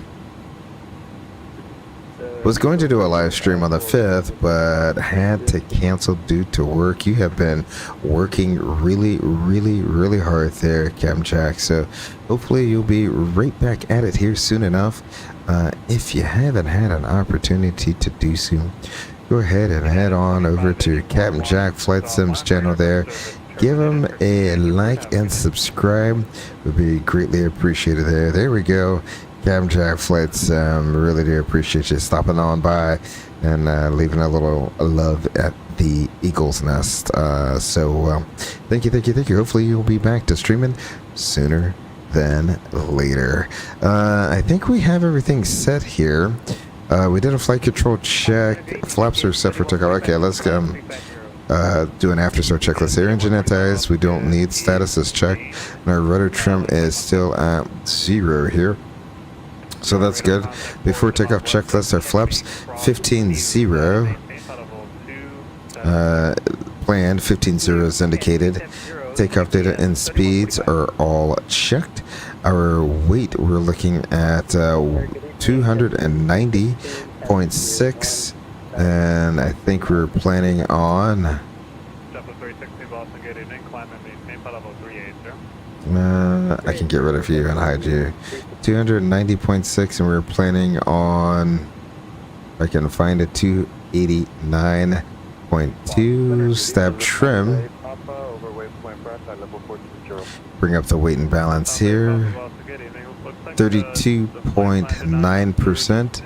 Was going to do a live stream on the 5th, but had to cancel due to work. You have been working really, really, really hard there, Captain Jack. So hopefully you'll be right back at it here soon enough. If you haven't had an opportunity to do so, go ahead and head on over to Captain Jack Flight Sim's channel there. Give him a like and subscribe. Would be greatly appreciated there. There we go. Captain Jack Flights, really do appreciate you stopping on by and leaving a little love at the Eagle's Nest. Thank you. Hopefully you'll be back to streaming sooner than later. I think we have everything set here. We did a flight control check. Flaps are set for takeoff. Okay, let's do an after-start checklist here. Engine anti-ice, we don't need. Status is checked. And our rudder trim is still at 0 here. So that's good. Before takeoff checklist, our flaps 15-0. Planned 15-0 is indicated. Takeoff data and speeds are all checked. Our weight, we're looking at 290.6 And I think we're planning on... Delta 360 Boston, good evening. Climb and maintain flight level 380. I can get rid of you and hide you. 290.6, and we're planning on... I can find a 289.2 stab trim. Bring up the weight and balance here. 32.9%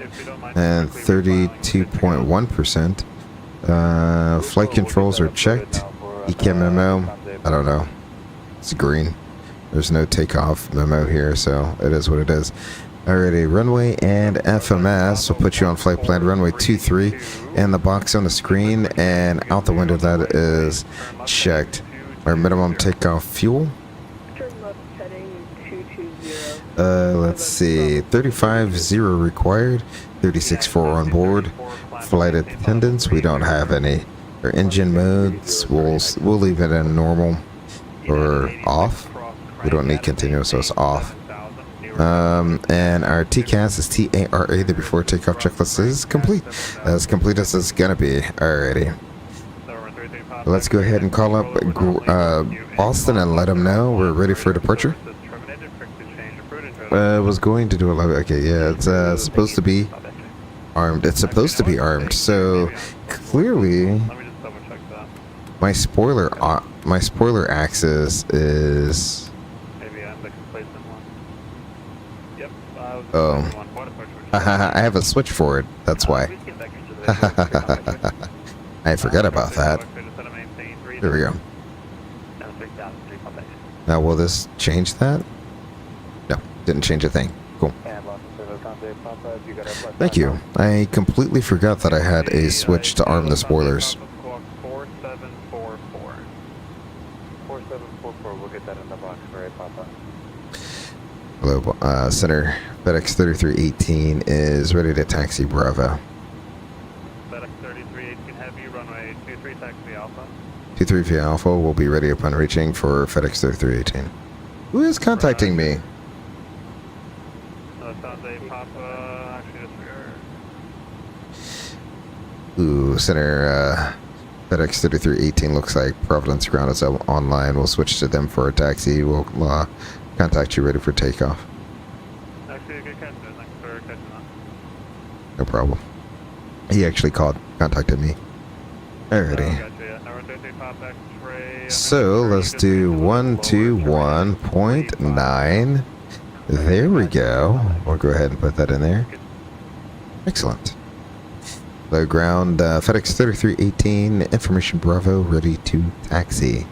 and 32.1%. Flight controls are checked. ECAM memo, I don't know. It's green. There's no takeoff memo here, so it is what it is. Alrighty, runway and FMS will put you on flight plan runway 23, and the box on the screen and out the window that is checked. Our minimum takeoff fuel. Let's see, 35.0 required, 36.4 on board. Flight attendants, we don't have any. Our engine modes, we'll leave it in normal or off. We don't need continuous, so it's off. And our TCAS is TARA. The before takeoff checklist is complete. As complete as it's gonna be. Alrighty. Let's go ahead and call up Boston and let them know we're ready for departure. Was going to do a lot. Okay, yeah, it's supposed to be armed. It's supposed to be armed. So clearly, my spoiler axis is. Oh, I have a switch for it. That's why. I forgot about that. There we go. Now, will this change that? No, didn't change a thing. Cool. Thank you. I completely forgot that I had a switch to arm the spoilers. 4744, we'll get that in the box for a Papa. Hello, Center. FedEx 3318 is ready to taxi Bravo. FedEx 3318 Heavy, runway 23 taxi Alpha. 23 Alpha will be ready upon reaching for FedEx 3318. Who is contacting me? Sunday Papa, actually disregard. Ooh, Center, FedEx 3318 looks like Providence ground is online. We'll switch to them for a taxi. We'll contact you ready for takeoff. Actually, a good catch, man. Thanks for catching that. No problem. He actually contacted me. Alrighty. So let's do 121.9. There we go. We'll go ahead and put that in there. Excellent. Low ground, FedEx 3318, information Bravo, ready to taxi.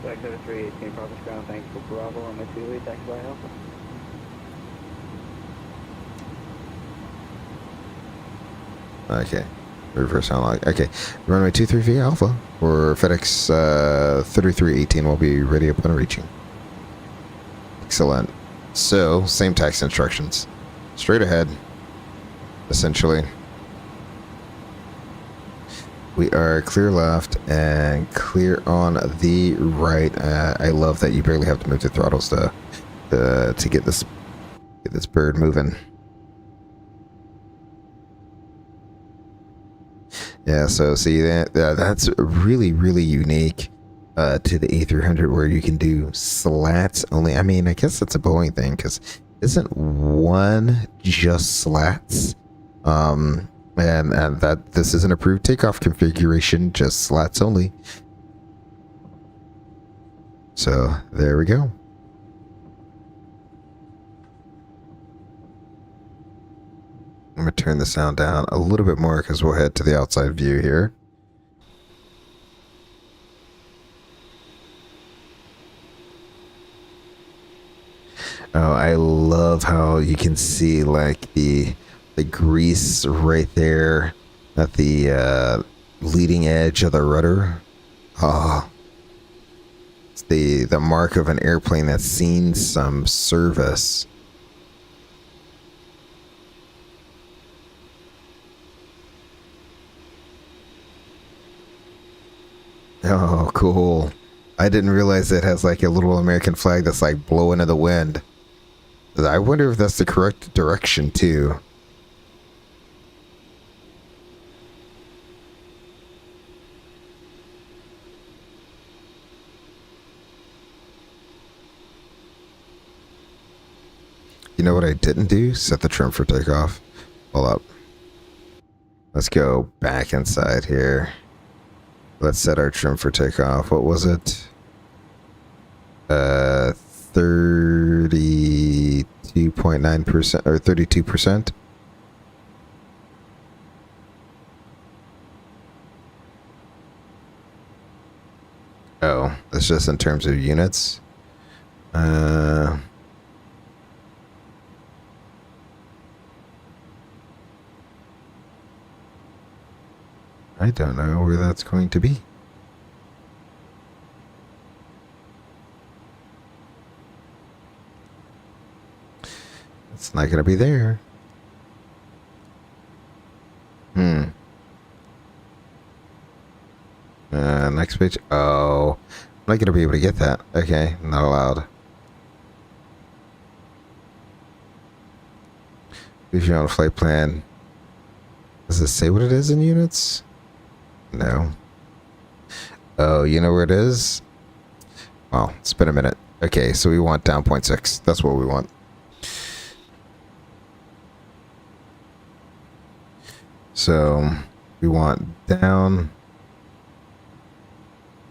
FedEx 3318, Providence ground, thanks for Bravo on my 2-way taxi by Alpha. Okay. Reverse unlock. Okay. Runway 23 Alpha for FedEx 3318 will be ready upon reaching. Excellent. So, same taxi instructions. Straight ahead, essentially. We are clear left and clear on the right. I love that you barely have to move the throttles to get this bird moving. Yeah, so see that's really, really unique to the A300, where you can do slats only. I mean, I guess that's a Boeing thing, because isn't one just slats? And that this is an approved takeoff configuration, just slats only. So there we go. I'm going to turn the sound down a little bit more because we'll head to the outside view here. Oh, I love how you can see like the grease right there at the leading edge of the rudder. Oh, it's the mark of an airplane that's seen some service. Oh, cool. I didn't realize it has like a little American flag that's like blowing in the wind. I wonder if that's the correct direction too. You know what I didn't do? Set the trim for takeoff. Hold up. Let's go back inside here. Let's set our trim for takeoff. What was it? 32.9% or 32%. Oh, that's just in terms of units. I don't know where that's going to be. It's not going to be there. Next page. Oh, I'm not going to be able to get that. Okay, not allowed. If you're on a flight plan, does it say what it is in units? No. Oh, you know where it is? Well, it's been a minute. Okay, so we want down 0.6. That's what we want. So we want down.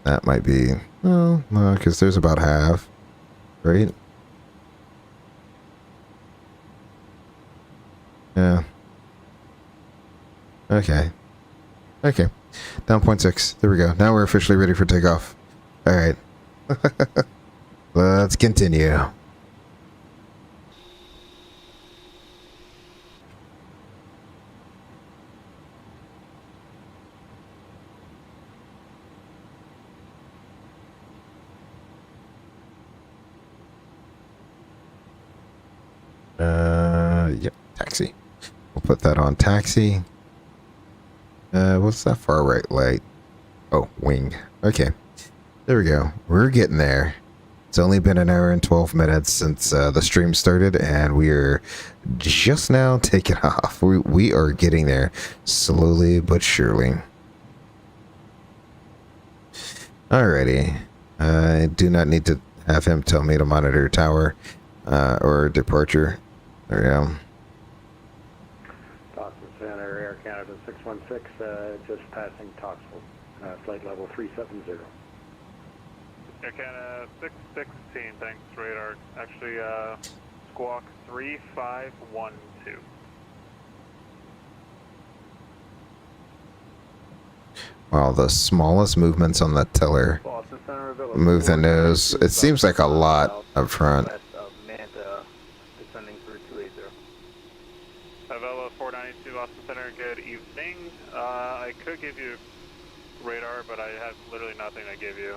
That might be, oh, no, because there's about half, right? Yeah. Okay. Okay. Down 0.6. There we go. Now we're officially ready for takeoff. All right. Let's continue. Yep, taxi. We'll put that on taxi. What's that far right light? Oh, wing. Okay. There we go. We're getting there. It's only been an hour and 12 minutes since the stream started, and we're just now taking off. We are getting there slowly but surely. Alrighty. I do not need to have him tell me to monitor tower or departure. There we go. Boston Center, Air Canada 616, just passing Toxville, flight level 370. Air Canada 616, thanks, radar. Actually, squawk 3512. Wow, the smallest movements on the tiller. Boston Center, Move the nose. It seems like a lot up front. Descending through 280. Avella 492, Boston Center, good evening. I could give you radar, but I have literally nothing to give you.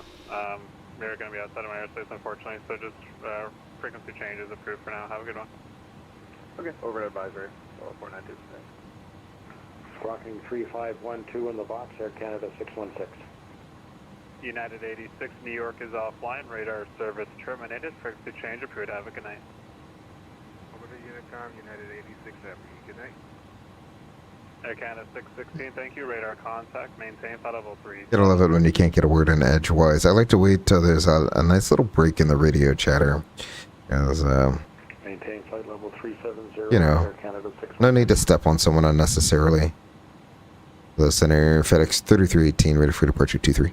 We're going to be outside of my airspace, unfortunately, so just frequency change is approved for now. Have a good one. Okay, over advisory, 492. Squawking 3512 in the box, Air Canada 616. United 86, New York is offline. Radar service terminated. Frequency change approved. Have a good night. Over to Unicom, United 86 Happy. Good night. Air Canada 616, thank you. Radar contact. Maintain flight level 3. Gotta love it when you can't get a word in edgewise. I like to wait till there's a nice little break in the radio chatter. Because, Maintain flight level 370. you know, Air Canada 616. no need to step on someone unnecessarily. The center, FedEx 3318, ready for departure 23.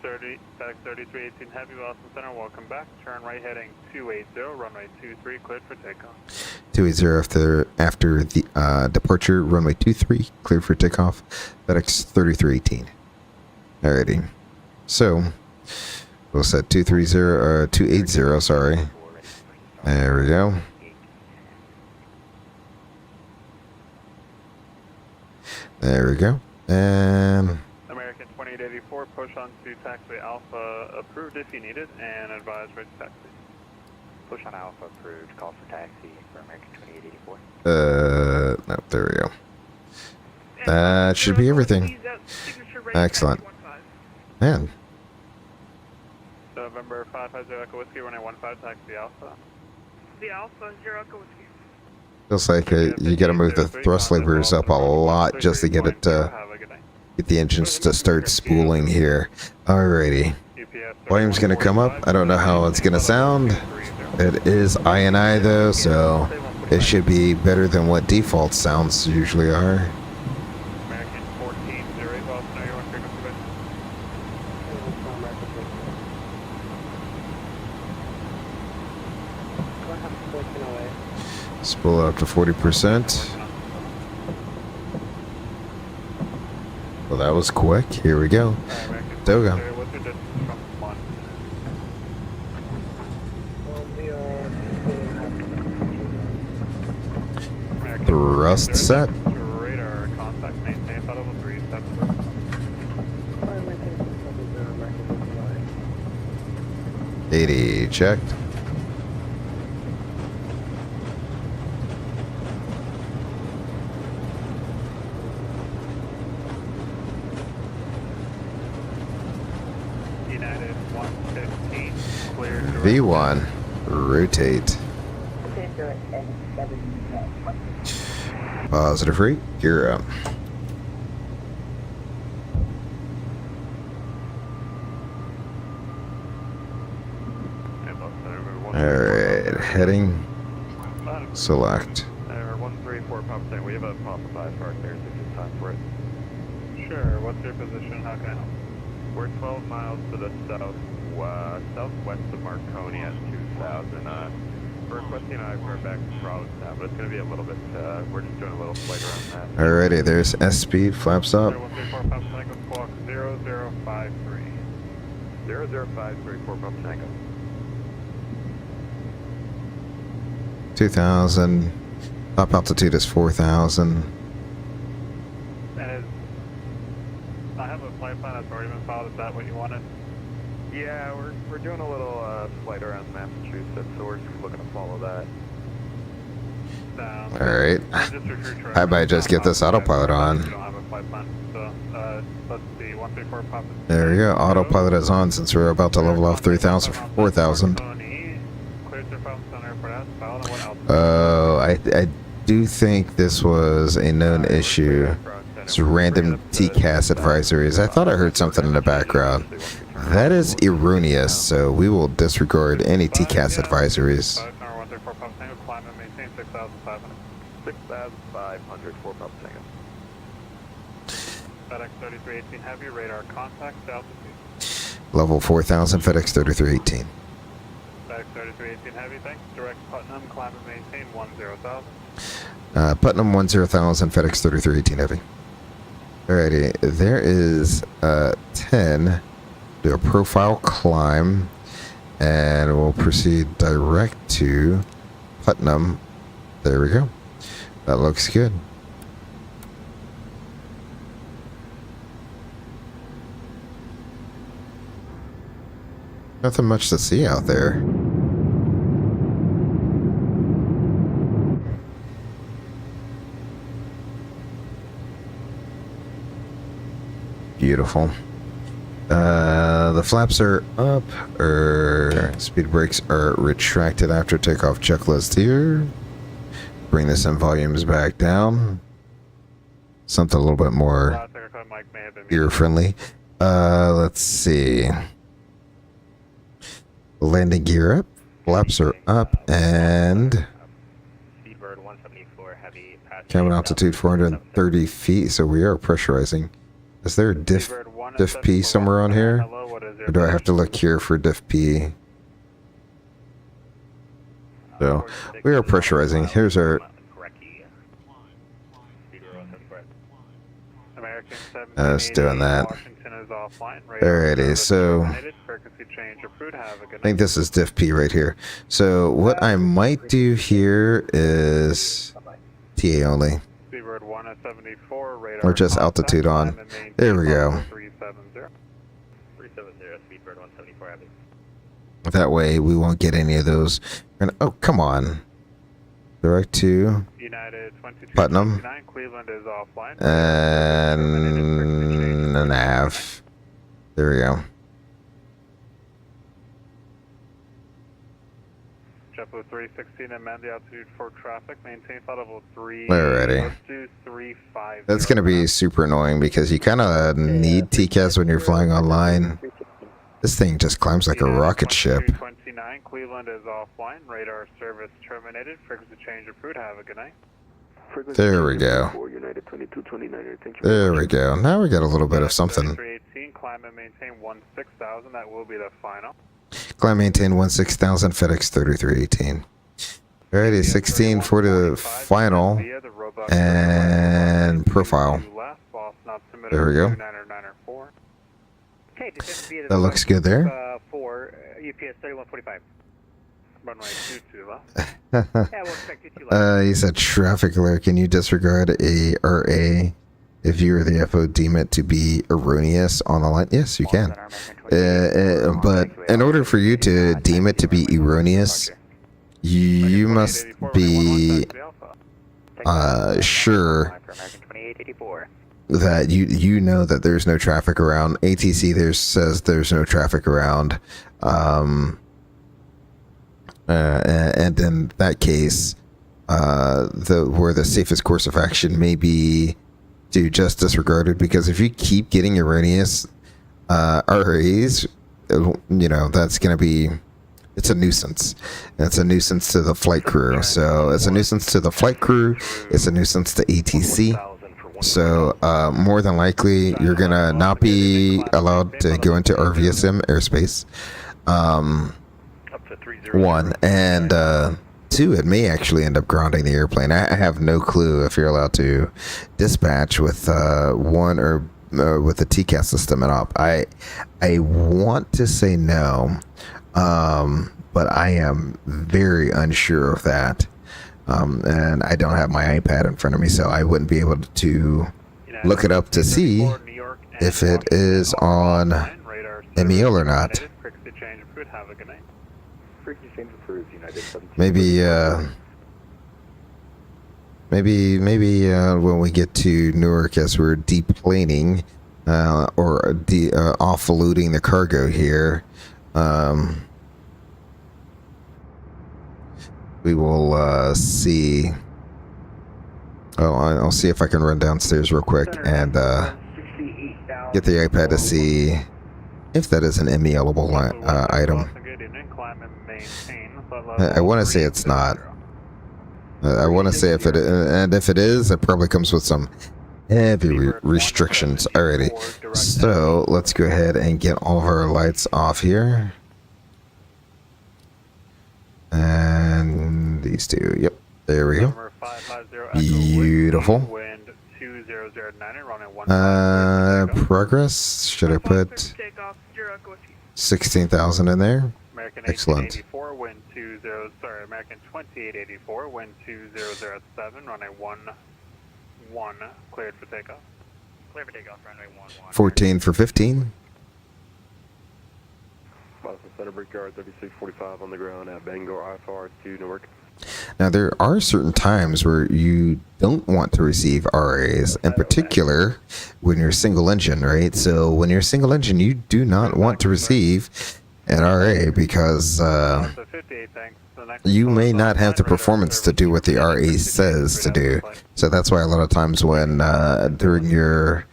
FedEx 3318 Heavy, Boston Center, welcome back. Turn right heading 280, runway 23, cleared for takeoff. 280 after the departure, runway 23, cleared for takeoff. FedEx 3318. Alrighty. So, we'll set 280, sorry. There we go. There we go. And American 2884, push on to taxiway Alpha, approved if you need it, and advise right to taxi. Push on Alpha approved. Call for taxi for American 2884. no, there we go. That should be everything. Excellent. Man, November 550 Echo Whiskey, runway 15, taxi Alpha. The Alpha, 0 Echo Whiskey. feels like you got to move the thrust levers up a lot just to get it get the engines to start spooling here. Alrighty. Volume's gonna come up. I don't know how it's gonna sound, It is INI though, so it should be better than what default sounds usually are. American 1408 Boston, are you on frequency base? Go ahead, 1408. Let's pull it up to 40%. Well, that was quick. Here we go. American There we go. 1408, what's your distance from one? We are American Thrust 1408, set. Radar contact, maintain flight level 37. fire maintain 670 American 59. 80 checked. United 115, clear. V1. Rotate. Positive rate. Gear up. Alright, heading. Select. 134 pop tank. We have a pop 5 park there, so it's time for it. Sure. What's your position? How can I help? We're 12 miles to the southwest of Marconi at 2000. We're requesting for back to Providence now, but it's going to be a little bit, we're just doing a little flight around that. Alrighty, there's S speed, flaps up. 134 pop tank with clock 0053. 0053 for pop tank. 2,000. Top altitude is 4,000. And I have a flight plan that's already been filed. Is that what you wanted? Yeah, we're doing a little flight around Massachusetts, so we're just looking to follow that. Alright. I might just get this autopilot on. You don't have a flight plan, so let's see. 134 pop. There we go. Autopilot is on since we're about to level off 3,000 for 4,000. Oh, I do think this was a known issue. It's random TCAS advisories. I thought I heard something in the background. That is erroneous, so we will disregard any TCAS advisories. 6,500 for pop tango. FedEx 3318 heavy radar contact altitude. Level 4,000, FedEx 3318. FedEx 3318 heavy, thanks. Direct Putnam, climb and maintain 10,000. Putnam 10,000, FedEx 3318 heavy. Alrighty, there is 10. Do a profile climb, and we'll proceed direct to Putnam. There we go. That looks good. Nothing much to see out there. Beautiful. The flaps are up, speed brakes are retracted after takeoff checklist here. Bring the SIM volumes back down. Something a little bit more ear friendly. Let's see. Landing gear up, flaps are up, and cabin altitude 430 feet, so we are pressurizing. Is there a diff P somewhere on here? Or do I have to look here for diff P? So, we are pressurizing. Here's our... It's doing that. Alrighty, so... I think this is diff P right here. So, what I might do here is... TA only. Or just altitude on. There we go. That way we won't get any of those. And, oh, come on. Direct to Putnam. And a nav. There we go. JetBlue 316, amend the altitude for traffic, maintain flight level 3. Alrighty. Let's do 350. That's going to be super annoying because you kind of need TCAS when you're flying online. This thing just climbs like a rocket ship. Cleveland is offline. Radar service terminated. Frequency change approved. Have a good night. There we go. United 2229. Thank you. There we go. Now we got a little bit of something. 318, climb and maintain 16,000. That will be the final. Climb maintain 16,000, FedEx 3318. Alrighty, 16 for the final and profile. There we go. That looks good there. For UPS 3145. Runway 22 left. Yeah, we'll expect 22 left. He said traffic alert. Can you disregard a RA if you or the FO deem it to be erroneous on the line? Yes, you can. But in order for you to deem it to be erroneous, you must be sure that you know that there's no traffic around. ATC there says there's no traffic around. And in that case, where the safest course of action may be to just disregard it, because if you keep getting erroneous RAs, that's going to be, it's a nuisance. It's a nuisance to the flight crew. So it's a nuisance to the flight crew. It's a nuisance to ATC. So more than likely, you're going to not be allowed to go into RVSM airspace. One, and two, it may actually end up grounding the airplane. I have no clue if you're allowed to dispatch with one or with the TCAS system at op. I want to say no, but I am very unsure of that. And I don't have my iPad in front of me, so I wouldn't be able to look it up to see if it is on MEL or not. Maybe when we get to Newark, as we're deplaning or offloading the cargo here, we will see. Oh, I'll see if I can run downstairs real quick and get the iPad to see if that is an MEL-able item. I want to say it's not. I want to say if it, and if it is, it probably comes with some heavy restrictions already. So let's go ahead and get all of our lights off here. And these two, yep, there we go. Beautiful. Progress, should I put 16,000 in there? Excellent. 84, wind 20, sorry, American 2884, wind 2007, runway 11, cleared for takeoff. Cleared for takeoff, runway 11. 14 for 15. Boston Center Brickyard 3645 on the ground at Bangor IFR to Newark. Now, there are certain times where you don't want to receive RAs, in particular when you're single engine, right? So when you're single engine, you do not want to receive an RA because you may not have the performance to do what the RA says to do. So that's why a lot of times when during your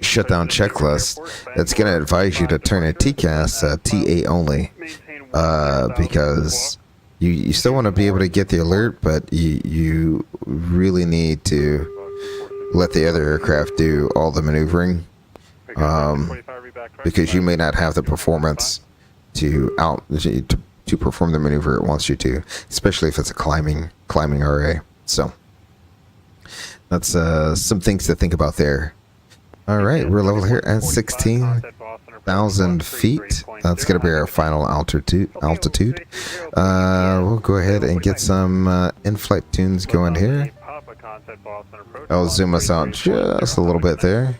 shutdown checklist, it's going to advise you to turn a TCAS TA only, because you still want to be able to get the alert, but you really need to let the other aircraft do all the maneuvering, because you may not have the performance to perform the maneuver it wants you to, especially if it's a climbing RA. So that's some things to think about there. All right, we're level here at 16,000 feet. That's going to be our final altitude. We'll go ahead and get some in-flight tunes going here. I'll zoom us out just a little bit there.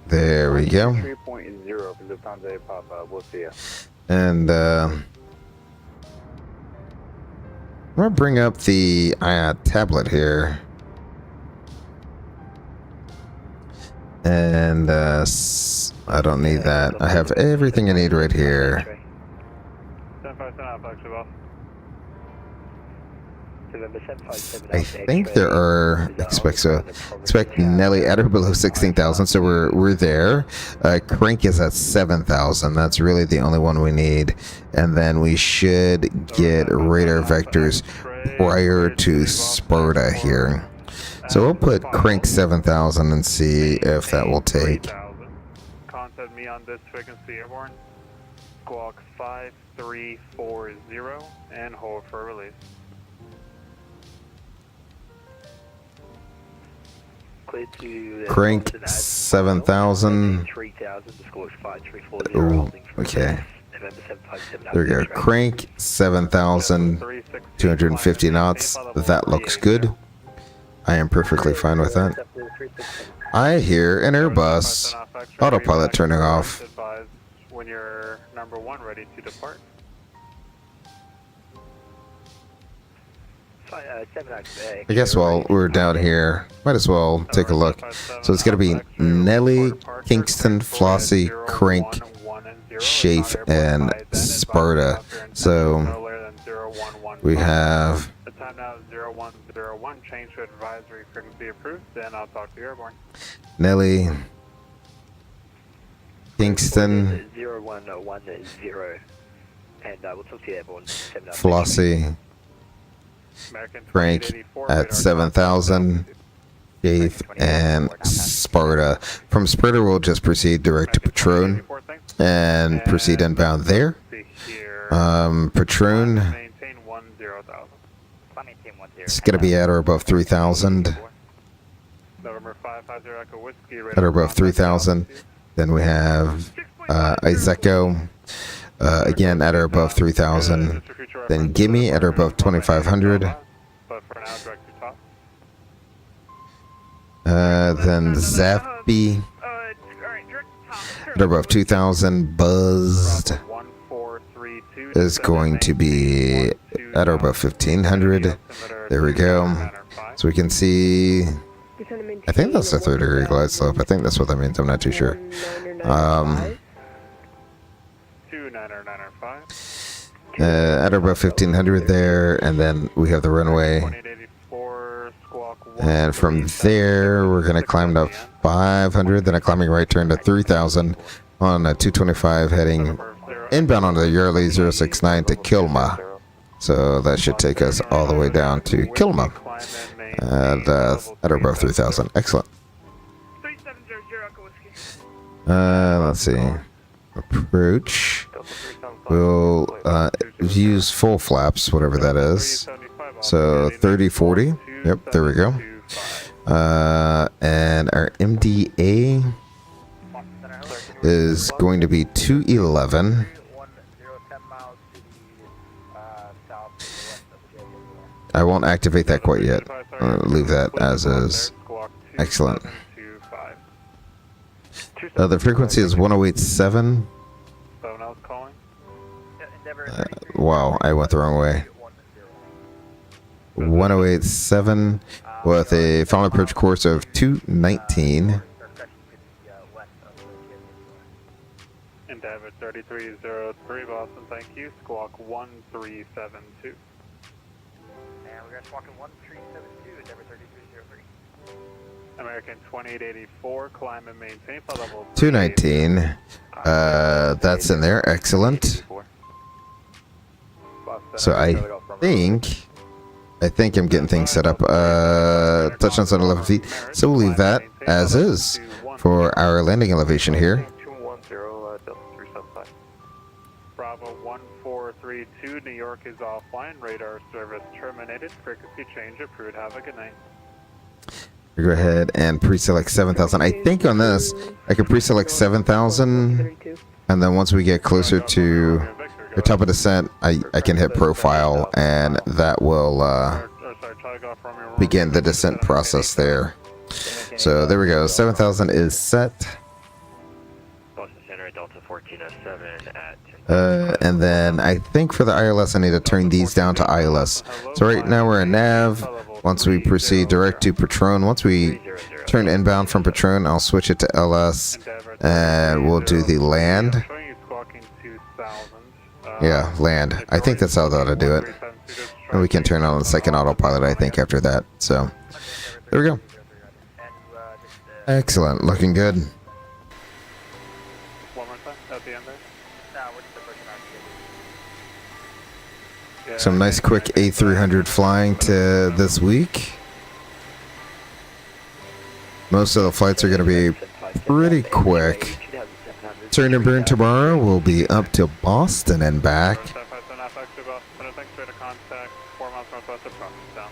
There we go. And I'm going to bring up the tablet here. And I don't need that. I have everything I need right here. I think there are expect Nelly at or below 16,000, so we're there. Crank is at 7,000. That's really the only one we need, and then we should get radar vectors prior to Sparta here. So we'll put Crank 7,000 and see if that will take. Contact me on this frequency airborne. Squawk 5340 and hold for release. Crank 7,000. Ooh, okay. There we go. Crank 7,000. 250 knots. That looks good. I am perfectly fine with that. I hear an Airbus. Autopilot turning off. When you're number 1 ready to depart. I guess while we're down here, might as well take a look. So it's going to be Nelly, Kingston, Flossie, Crank, Shafe, and Sparta. So we have The time now is 0101. Change to advisory frequency approved. Then I'll talk to you airborne. Nelly, Kingston, 0110, and we'll talk to you airborne. Flossie, Crank at 7,000, Shafe, and Sparta. From Sparta, we'll just proceed direct to Patron and proceed inbound there. Patron, Maintain 10,000. it's going to be at or above 3,000. November 550 Echo Whiskey. At or above 3,000. Then we have Izeco, again at or above 3,000. Then Gimme at or above 2,500. But for now, direct to top. Then Zappy Alright, direct to top. at or above 2,000. Buzzed 1432 is going to be at or above 1,500. There we go. So we can see, I think that's a 3rd-degree glide slope. I think that's what that means. I'm not too sure. 2995. At or above 1,500 there, and then we have the runway. 2884 squawk 1. And from there, we're going to climb to 500, then a climbing right turn to 3,000 on a 225 heading inbound on the Yurley 069 to Kilma. So that should take us all the way down to Kilma at or above 3,000. Excellent. 3700 Echo Whiskey. Let's see. Approach. We'll use full flaps, whatever that is. So 3040. Yep, there we go. And our MDA is going to be 211. I won't activate that quite yet. Leave that as is. Excellent. The frequency is 1087. Someone else calling? Wow, I went the wrong way. 1087 with a final approach course of 219. Endeavor 3303 Boston, thank you. Squawk 1372. And we're going to squawk in 1372, Endeavor 3303. American 2884, climb and maintain for level 219. That's in there. Excellent. So I think I'm getting things set up. Touchdowns on 11 feet. So we'll leave that as is for our landing elevation here. 210, Delta 375. Bravo 1432, New York is offline. Radar service terminated. Frequency change approved. Have a good night. Go ahead and pre-select 7,000. I think on this, I can pre-select 7,000, and then once we get closer to the top of descent, I can hit profile, and that will begin the descent process there. So there we go. 7,000 is set. Boston Center, Delta 1407 at 10. And then I think for the ILS, I need to turn these down to ILS. So right now we're in nav. Once we proceed direct to Patron, once we turn inbound from Patron, I'll switch it to LS, and we'll do the land. Yeah, land. I think that's how they ought to do it. And we can turn on the second autopilot, I think, after that. So, there we go. Excellent. Looking good. One more time at the end there. Yeah, Some nice quick A300 flying to this week. Most of the flights are going to be pretty quick. Turn and burn tomorrow. We'll be up to Boston and back. 757 FX to Boston, thanks for the contact, 4 miles northwest of Providence, down.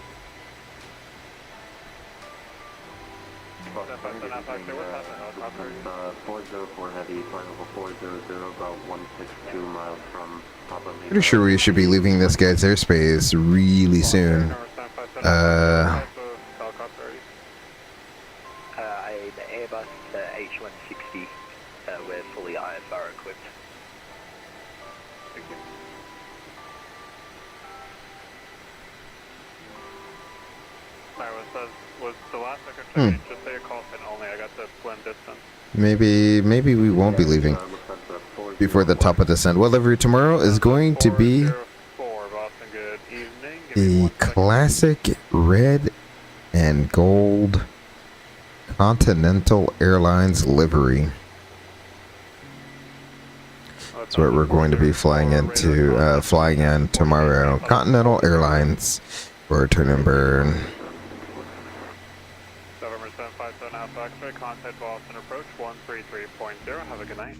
757 FX, what's happening? Helicopter? 404 heavy, flight level 400, about 162 miles from Papa Lima. Pretty sure we should be leaving this guy's airspace really soon. Helicopter, An Airbus H160 with fully IFR equipped. thank you. Alright, was the last secretary just say a call pin only? I got the blend distance. Maybe we won't be leaving before the top of descent. Well, livery tomorrow is going to be 404, Boston, good evening. Give me the 1 second. classic red and gold Continental Airlines livery. That's what we're going to be flying in tomorrow. Continental Airlines for turn and burn. November 757 Alpha X-ray, contact Boston approach 133.0. Have a good night.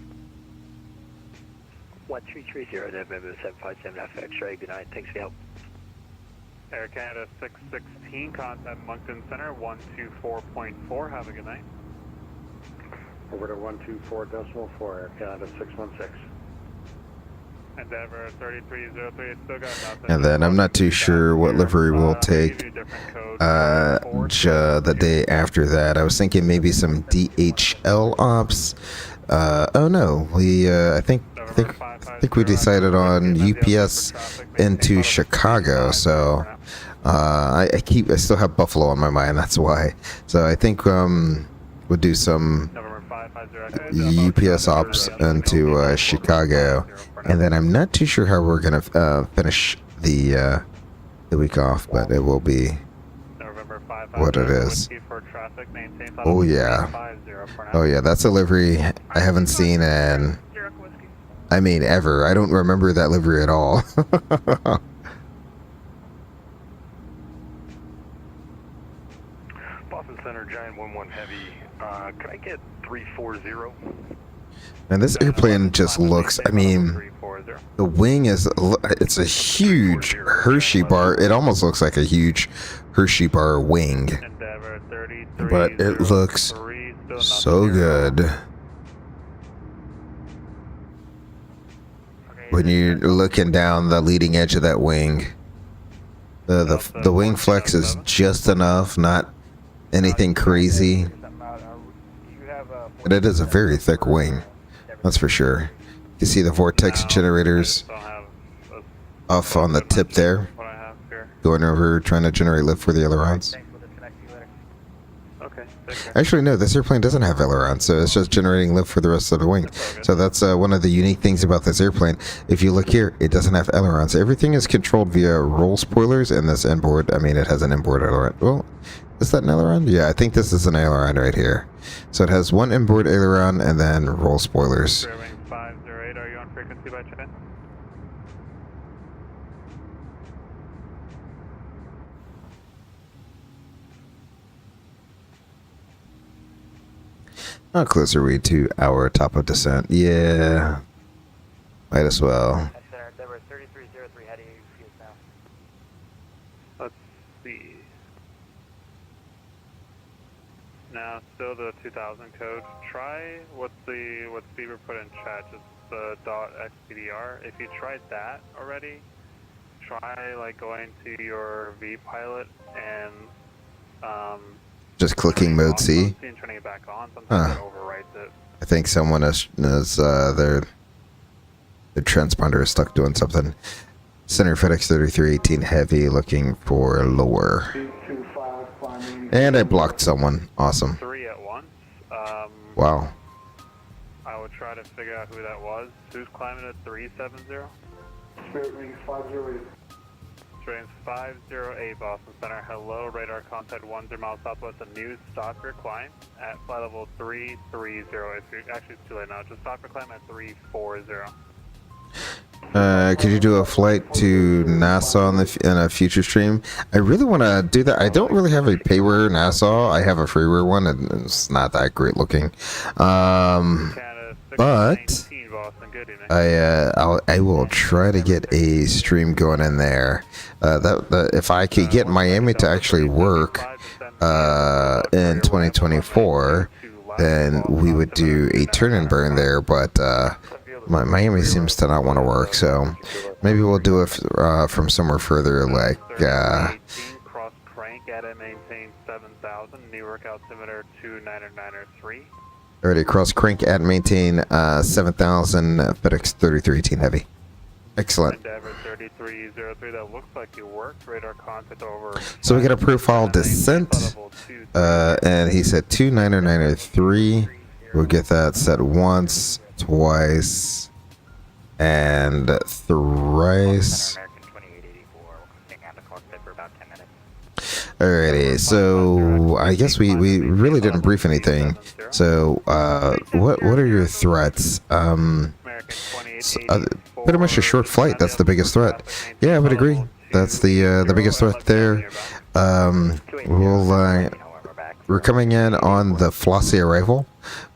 1330 November 757 Alpha X-ray, good night, thanks for your help. Air Canada 616, contact Moncton Center 124.4. Have a good night. Over to 124.4, Air Canada 616. Endeavor 3303, still got nothing. And then I'm not too sure what livery we'll take the day after that. I was thinking maybe some DHL ops. Oh no, I think we decided on UPS into Chicago. So I still have Buffalo on my mind. That's why. So I think we'll do some UPS ops into Chicago, and then I'm not too sure how we're gonna finish the week off, but it will be what it is. Oh yeah, that's a livery I haven't seen in, I mean, ever. I don't remember that livery at all. Boston Center, Giant 11 Heavy. Could I get 340? And this airplane just looks, I mean, the wing it's a huge Hershey bar. It almost looks like a huge Hershey bar wing. But it looks so good. When you're looking down the leading edge of that wing, the wing flex is just enough, not anything crazy. But it is a very thick wing, that's for sure. You can see the vortex generators off on the tip there, going over trying to generate lift for the ailerons. Actually, no, this airplane doesn't have ailerons, so it's just generating lift for the rest of the wing. So that's one of the unique things about this airplane. If you look here, it doesn't have ailerons. Everything is controlled via roll spoilers, and this inboard, I mean, it has an inboard aileron. Well, is that an aileron? Yeah, I think this is an aileron right here. So it has one inboard aileron and then roll spoilers. 508, are you on frequency by chance? How close are we to our top of descent? Yeah, might as well. Endeavor 3303 heading east now. Let's see. Now, still the 2000 code. Try what Steve put in chat, just the .xpdr. If you tried that already, try like going to your VPilot and just clicking mode C. And turning it back on. Sometimes it overwrites it. I think someone is their transponder is stuck doing something. Center FedEx 3318 heavy, looking for lower. And I blocked someone. Awesome. 3 at once. Wow. I would try to figure out who that was. Who's climbing at 370? Spirit Wing 508. Australians 50A Boston Center. Hello, radar contact 10 miles southwest of News. Stop your climb at flight level 330. If you're actually, it's too late now. Just stop your climb at 340. Could you do a flight to Nassau in a future stream? I really want to do that. I don't really have a payware Nassau. I have a freeware one, and it's not that great looking. But I will try to get a stream going in there. If I could get Miami to actually work in 2024, then we would do a turn and burn there. But Miami seems to not want to work, so maybe we'll do it from somewhere further, like cross crank at and maintain 7,000. Newark altimeter 29903. Already cross crank at maintain 7,000 FedEx 3318 heavy. Excellent. Endeavor 3303. That looks like you worked. Radar contact over. So we got a profile descent, and he said 29903. We'll get that set once, twice, and thrice. Alrighty, so I guess we really didn't brief anything. So what are your threats? Pretty much a short flight. That's the biggest threat. Yeah, I would agree. That's the biggest threat there. We're coming in on the Flossie arrival.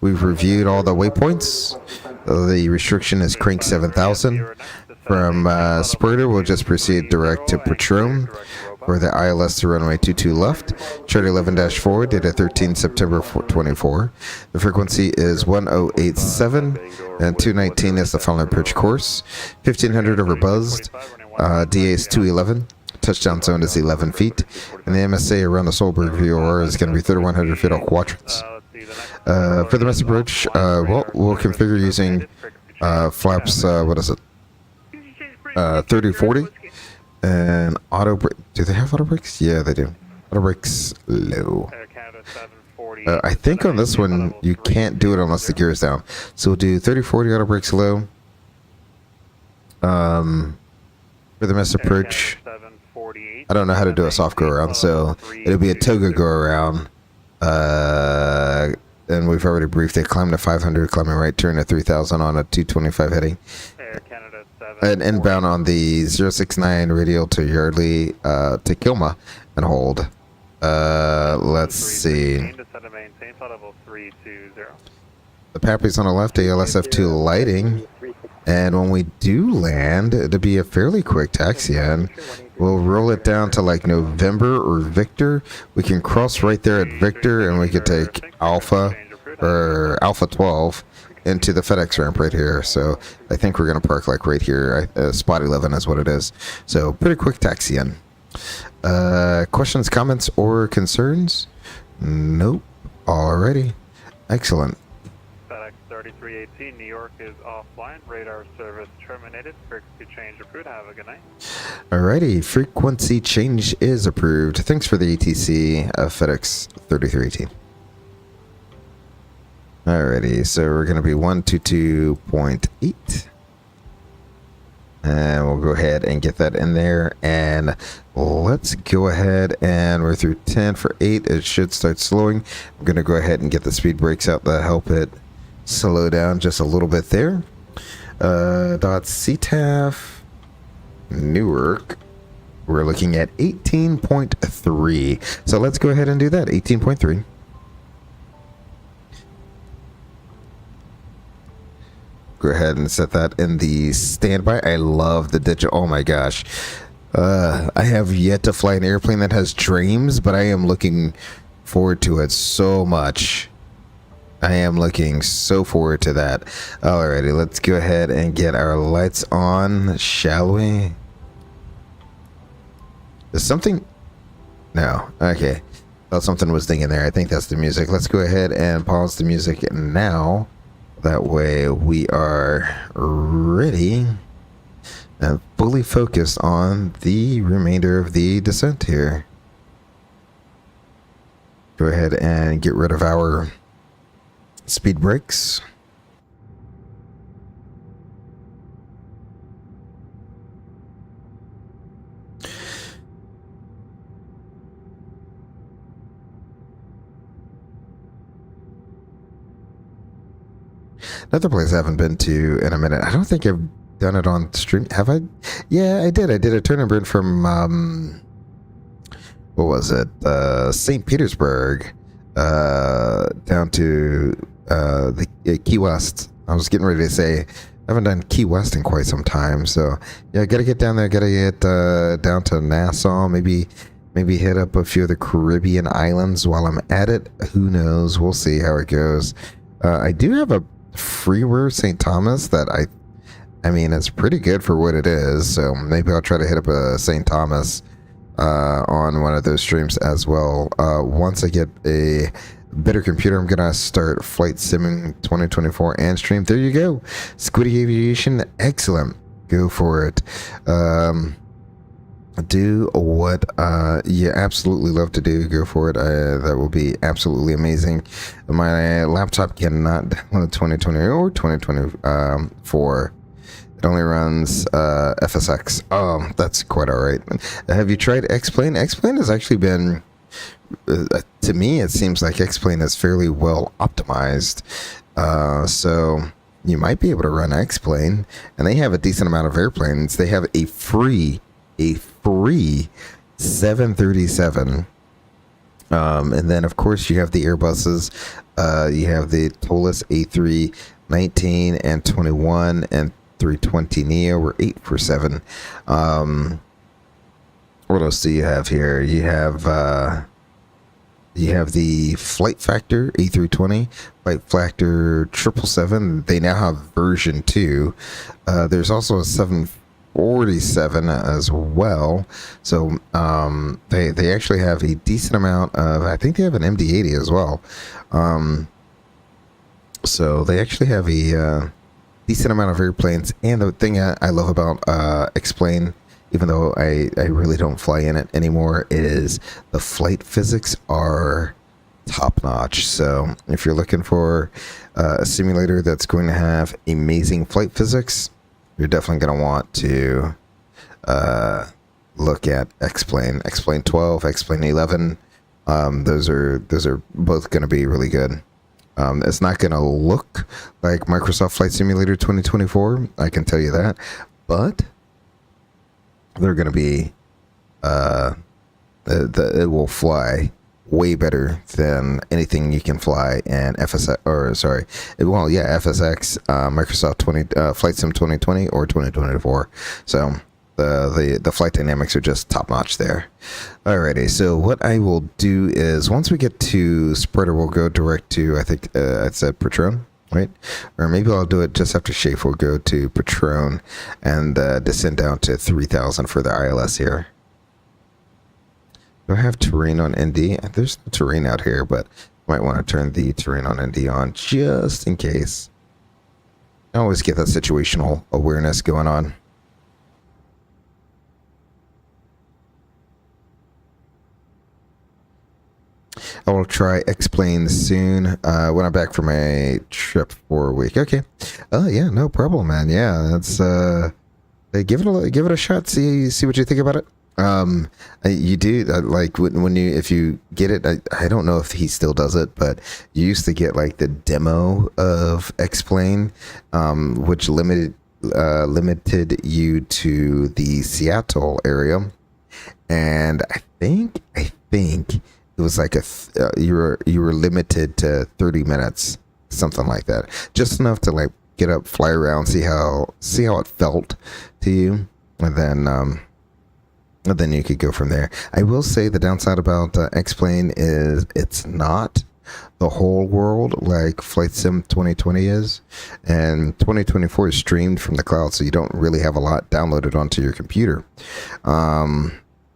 We've reviewed all the waypoints. The restriction is crank 7,000. From Spurter, we'll just proceed direct to Patron for the ILS to runway 22 left. Charter 11-4, data 13 September 24. The frequency is 1087, and 219 is the final approach course. 1500 over buzzed. DA is 211. Touchdown zone is 11 feet. And the MSA around the Solberg VOR is going to be 3,100 feet all quadrants. For the mass approach, we'll configure using flaps, 3040. And auto brake. Do they have auto brakes? Yeah, they do. Auto brakes low. I think on this one you can't do it unless the gear is down. So we'll do 3040 auto brakes low. For the mass approach, I don't know how to do a soft go around, so it'll be a toga go around. And we've already briefed it. Climb to 500, climbing right turn to 3,000 on a 225 heading. And inbound on the 069 radial to Yardley to Kilma and hold. Let's see. The Pappy's on the left, ALSF2 lighting. And when we do land, it'll be a fairly quick taxi in. We'll roll it down to like November or Victor. We can cross right there at Victor, and we could take Alpha or Alpha 12 into the FedEx ramp right here. So I think we're going to park like right here. Spot 11 is what it is. So pretty quick taxi in. Questions, comments, or concerns? Nope. Alrighty. Excellent. FedEx 3318, New York is offline. Radar service terminated. Frequency change approved. Have a good night. Alrighty. Frequency change is approved. Thanks for the ATC of FedEx 3318. Alrighty, so we're going to be 122.8. And we'll go ahead and get that in there. And let's go ahead and we're through 10 for 8. It should start slowing. I'm going to go ahead and get the speed brakes out to help it slow down just a little bit there. CTAF Newark. We're looking at 18.3. So let's go ahead and do that. 18.3. Go ahead and set that in the standby. I love the digital. Oh my gosh. I have yet to fly an airplane that has dreams, but I am looking forward to it so much. I am looking so forward to that. Alrighty, let's go ahead and get our lights on, shall we? Is something? No. Okay. Thought something was dinging there. I think that's the music. Let's go ahead and pause the music now. That way we are ready and fully focused on the remainder of the descent here. Go ahead and get rid of our speed brakes. Another place I haven't been to in a minute. I don't think I've done it on stream. Have I? Yeah, I did. I did a turn and burn from what was it? St. Petersburg down to the Key West. I was getting ready to say I haven't done Key West in quite some time. So yeah, gotta get down there. Gotta get down to Nassau. Maybe hit up a few of the Caribbean islands while I'm at it. Who knows? We'll see how it goes. I do have a freeware St. Thomas that I mean, it's pretty good for what it is. So maybe I'll try to hit up a St. Thomas on one of those streams as well. Once I get a better computer, I'm gonna start flight simming 2024 and stream. There you go, Squiddy Aviation. Excellent, go for it. Do what you absolutely love to do. Go for it. That will be absolutely amazing. My laptop cannot download 2020 or 2024. It only runs FSX. Oh, that's quite all right. Have you tried X-Plane? X-Plane has actually been, to me, it seems like X-Plane is fairly well optimized. So you might be able to run X-Plane, and they have a decent amount of airplanes. They have a free 737. And then, of course, you have the Airbuses. You have the Tolis A319 and 21 and 320 Neo were 8 for 7. What else do you have here? You have the Flight Factor A320, Flight Factor 777. They now have version 2. There's also a 747 as well. So they actually have a decent amount of, I think they have an MD-80 as well. So they actually have a decent amount of airplanes. And the thing I love about X-Plane, even though I really don't fly in it anymore, is the flight physics are top notch. So if you're looking for a simulator that's going to have amazing flight physics, you're definitely going to want to look at X-Plane. X-Plane 12, X-Plane 11. Those are both going to be really good. It's not going to look like Microsoft Flight Simulator 2024, I can tell you that, but they're going to be it will fly way better than anything you can fly in FSX, or sorry, FSX, Microsoft Flight Sim 2020 or 2024. So the flight dynamics are just top notch there. Alrighty, so what I will do is once we get to Spreader, we'll go direct to, I think I said Patron, right? Or maybe I'll do it just after Shafe. We'll go to Patron and descend down to 3000 for the ILS here. Do I have terrain on ND? There's no terrain out here, but I might want to turn the terrain on ND on just in case. I always get that situational awareness going on. I will try X-Plane soon when I'm back from my trip for a week. Okay. Oh yeah, no problem, man. Yeah, that's give it a shot. See what you think about it. You do like when you, if you get it, I don't know if he still does it, but you used to get like the demo of X-Plane, which limited you to the Seattle area, and I think it was like you were limited to 30 minutes, something like that, just enough to like get up, fly around, see how it felt to you, and then you could go from there. I will say the downside about X-Plane is it's not the whole world like Flight Sim 2020 is, and 2024 is streamed from the cloud, so you don't really have a lot downloaded onto your computer.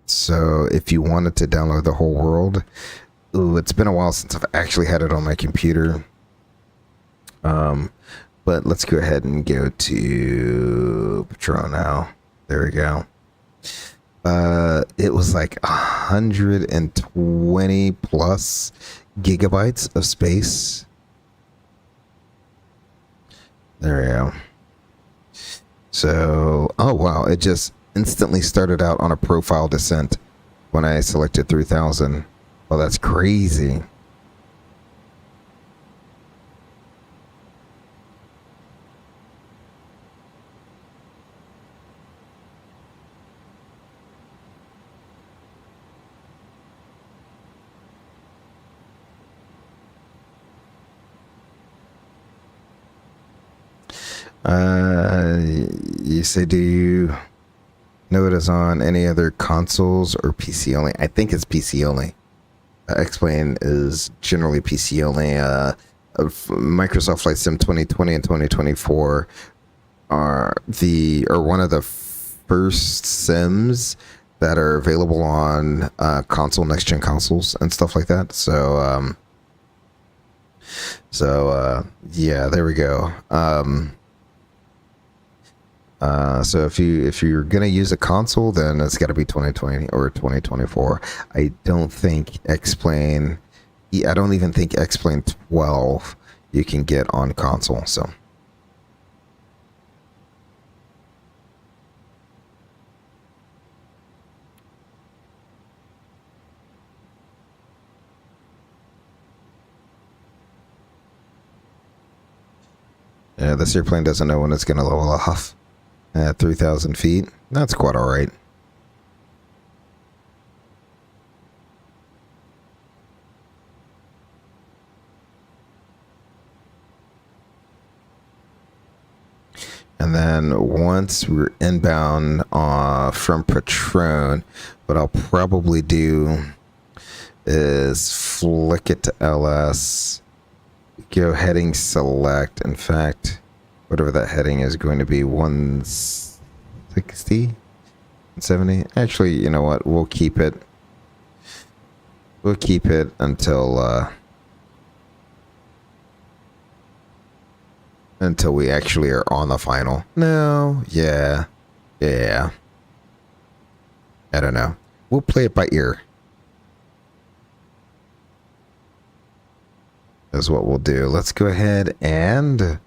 So if you wanted to download the whole world, it's been a while since I've actually had it on my computer. But let's go ahead and go to Patron now. There we go. It was like 120 plus gigabytes of space. There we go. So, oh wow, it just instantly started out on a profile descent when I selected 3000. Well, that's crazy. You say, do you know it is on any other consoles or PC only? I think it's PC only. X-Plane is generally PC only. Microsoft Flight Sim 2020 and 2024 are one of the first sims that are available on console, next gen consoles and stuff like that. So yeah, there we go. So if you're gonna use a console, then it's got to be 2020 or 2024. I don't think X-Plane. I don't even think X-Plane 12 you can get on console. So. Yeah, this airplane doesn't know when it's going to level off at 3,000 feet. That's quite all right. And then once we're inbound from Patron, what I'll probably do is flick it to LS. Go heading select. In fact, whatever that heading is going to be, 160, 70. Actually, you know what? We'll keep it. We'll keep it until we actually are on the final. No, yeah. I don't know. We'll play it by ear. Is what we'll do. Let's go ahead and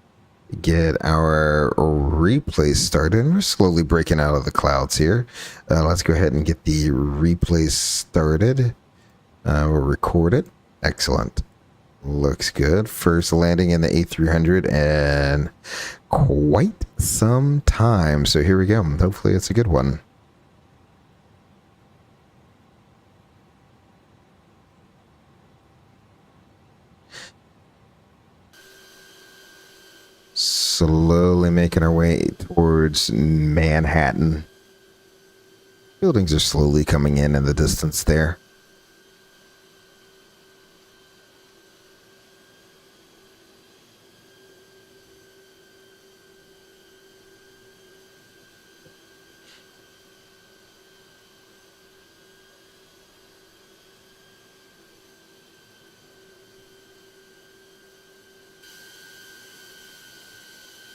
get our replay started. We're slowly breaking out of the clouds here. Let's go ahead and get the replay started. We'll record it. Excellent. Looks good. First landing in the A300 and quite some time. So here we go. Hopefully it's a good one. Slowly making our way towards Manhattan. Buildings are slowly coming in the distance there.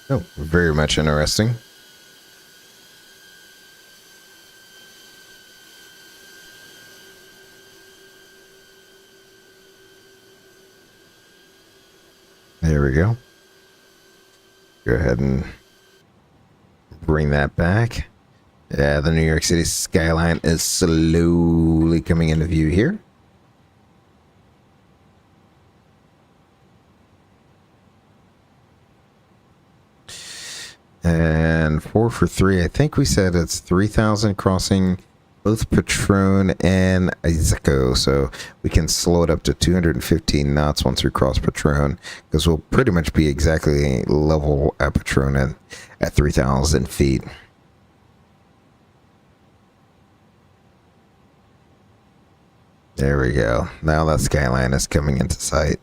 Oh, very much interesting. There we go. Go ahead and bring that back. Yeah, the New York City skyline is slowly coming into view here. And 4 for 3. I think we said it's 3,000 crossing both Patron and Iseko. So we can slow it up to 215 knots once we cross Patron, because we'll pretty much be exactly level at Patron at 3,000 feet. There we go. Now that skyline is coming into sight.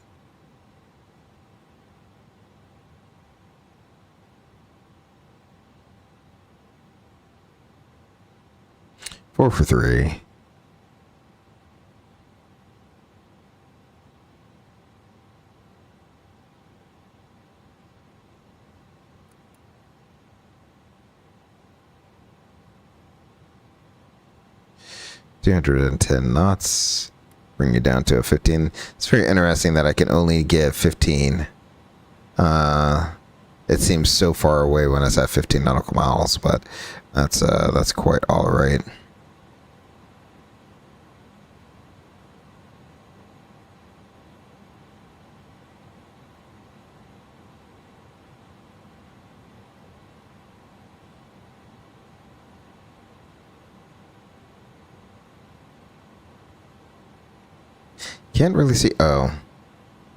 Four for 3. $210 knots. Bring you down to a 15. It's very interesting that I can only get 15. It seems so far away when it's at 15 nautical miles, but that's quite all right. Can't really see. Oh,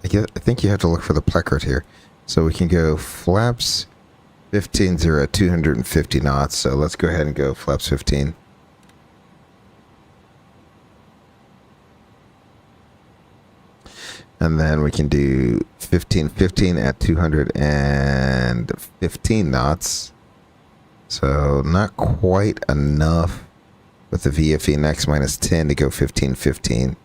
I think you have to look for the placard here. So we can go flaps 15-0 at 250 knots. So let's go ahead and go flaps 15. And then we can do 15-15 at 215 knots. So not quite enough with the VFE next minus 10 to go 15-15.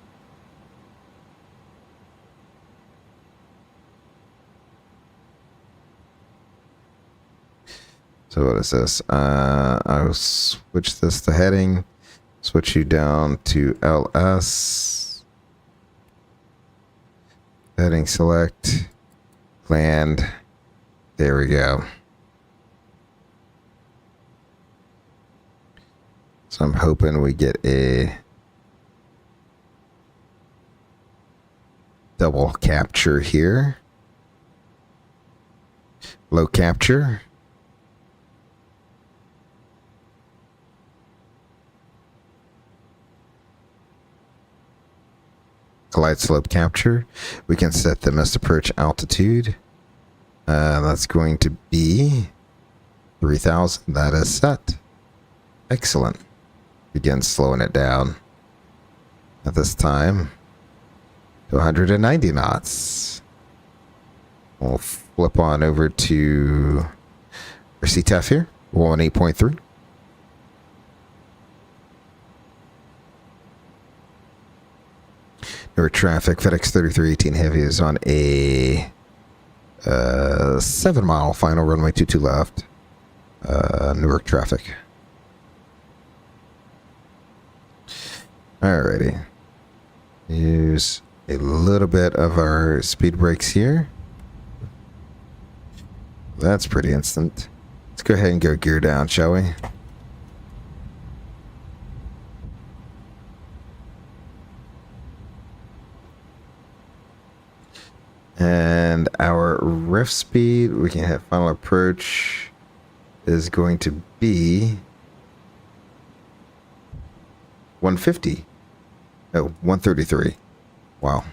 So what is this? I'll switch this to heading. Switch you down to LS. Heading select. Land. There we go. So I'm hoping we get a double capture here. Low capture. Glide slope capture. We can set the missed approach altitude. That's going to be 3,000. That is set. Excellent. Begin slowing it down at this time to 190 knots. We'll flip on over to our CTAF here, 18.3. Newark traffic, FedEx 3318 Heavy is on a 7-mile final runway 22 left. Newark traffic. Alrighty. Use a little bit of our speed brakes here. That's pretty instant. Let's go ahead and go gear down, shall we? And our rift speed, we can have final approach, is going to be 150. Oh, 133. Wow.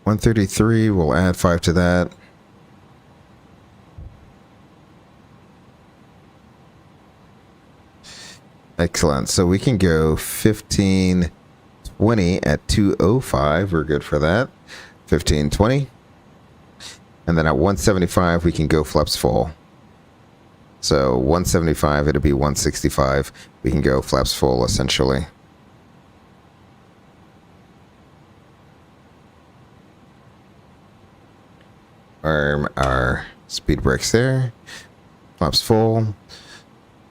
$133, we'll add 5 to that. Excellent. So we can go 15-20 at 205. We're good for that. 15-20. And then at 175, we can go flaps full. So 175, it'll be 165. We can go flaps full, essentially. Arm our speed brakes there. Flaps full.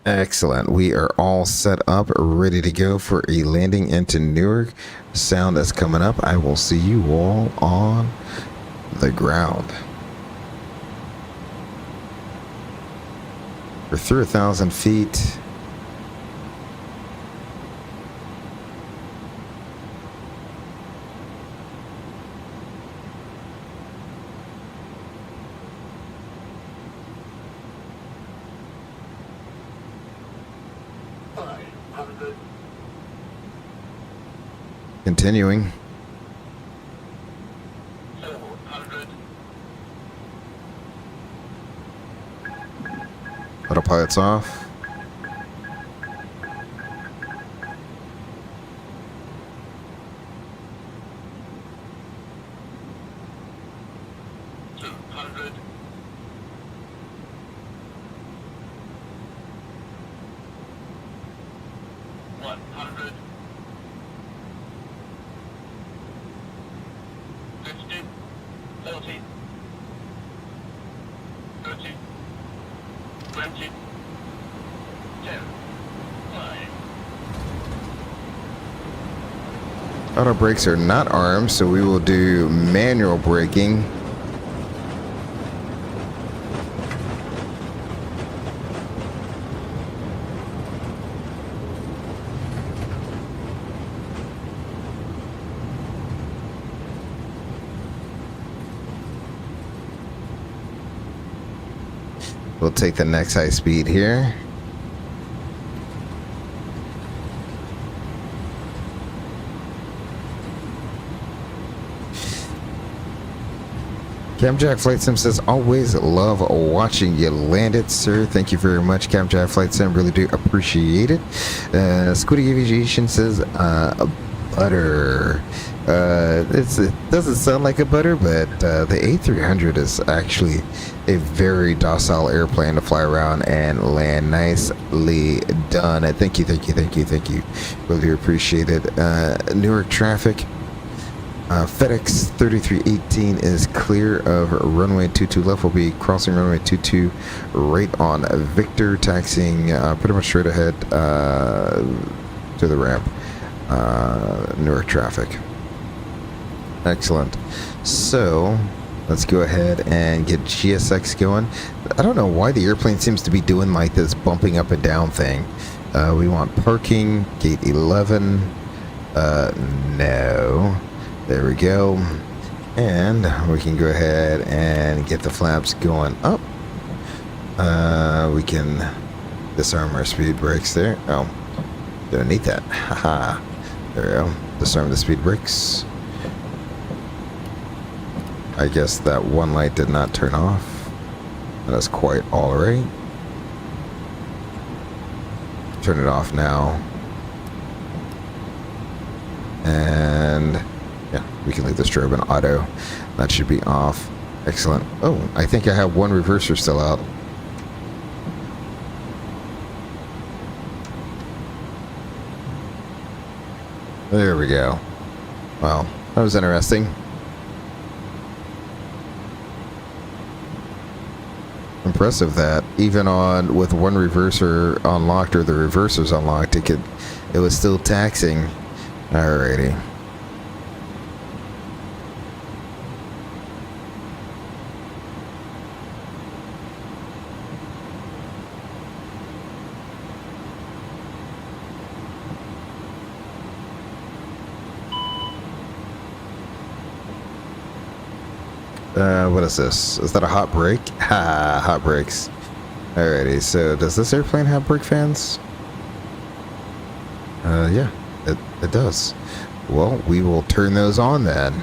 Excellent. We are all set up, ready to go for a landing into Newark. Sound is coming up. I will see you all on the ground. We're through 1,000 feet. Continuing. Autopilot's off. Auto brakes are not armed, so we will do manual braking. We'll take the next high speed here. Camjack Flight Sim says, always love watching you land it, sir. Thank you very much, Camjack Flight Sim. Really do appreciate it. Squiddy Aviation says, butter. It doesn't sound like a butter, but the A300 is actually a very docile airplane to fly around and land. Nicely done. Thank you. Really do appreciate it. Newark traffic. FedEx 3318 is clear of runway 22 left. We'll be crossing runway 22 right on Victor, taxiing pretty much straight ahead to the ramp. Newark traffic. Excellent. So let's go ahead and get GSX going. I don't know why the airplane seems to be doing like this bumping up and down thing. We want parking, gate 11. No. There we go. And we can go ahead and get the flaps going up. We can disarm our speed brakes there. Oh, gonna need that. Haha. There we go. Disarm the speed brakes. I guess that one light did not turn off. That's quite alright. Turn it off now. And yeah, we can leave the strobe in auto. That should be off. Excellent. Oh, I think I have one reverser still out. There we go. Wow, that was interesting. Impressive that even on with one reverser unlocked, or the reversers unlocked, it was still taxing. Alrighty. What is this? Is that a hot brake? Ha, hot brakes. Alrighty, so does this airplane have brake fans? Yeah, it does. Well, we will turn those on then.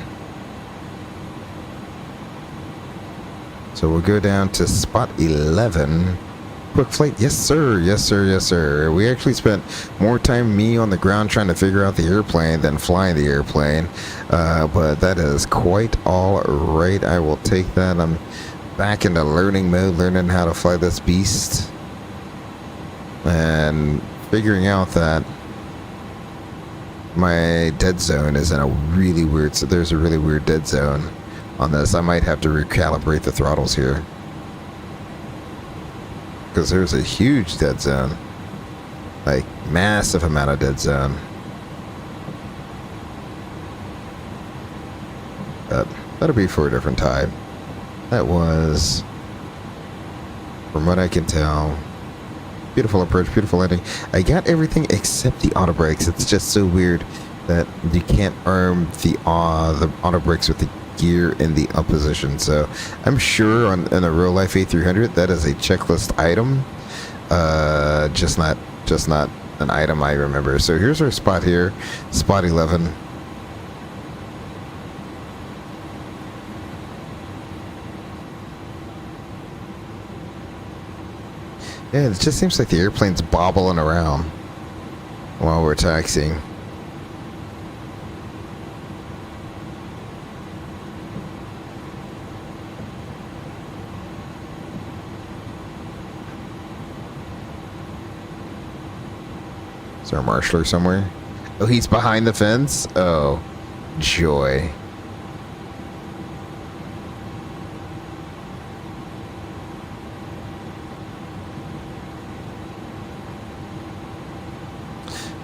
So we'll go down to spot 11. Quick flight, yes sir, yes sir, yes sir. We actually spent more time me on the ground trying to figure out the airplane than flying the airplane, but that is quite all right. I will take that. I'm back into learning mode, learning how to fly this beast, and figuring out that my dead zone is in a really weird, so there's a really weird dead zone on this. I might have to recalibrate the throttles here, because there's a huge dead zone, like massive amount of dead zone. But that'll be for a different time. That was, from what I can tell, beautiful approach, beautiful landing. I got everything except the auto brakes. It's just so weird that you can't arm the auto brakes with the gear in the up position. So I'm sure in a real life A300 that is a checklist item, just not an item I remember. So here's our spot here, spot 11. Yeah, it just seems like the airplane's bobbling around while we're taxiing. Is there a marshaller somewhere? Oh, he's behind the fence? Oh, joy.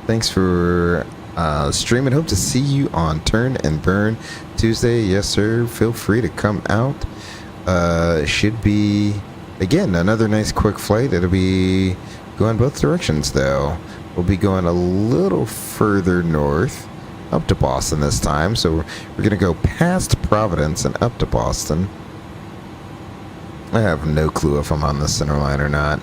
Thanks for streaming. Hope to see you on Turn and Burn Tuesday. Yes, sir. Feel free to come out. Should be, again, another nice quick flight. It'll be going both directions, though. We'll be going a little further north, up to Boston this time. So we're going to go past Providence and up to Boston. I have no clue if I'm on the center line or not.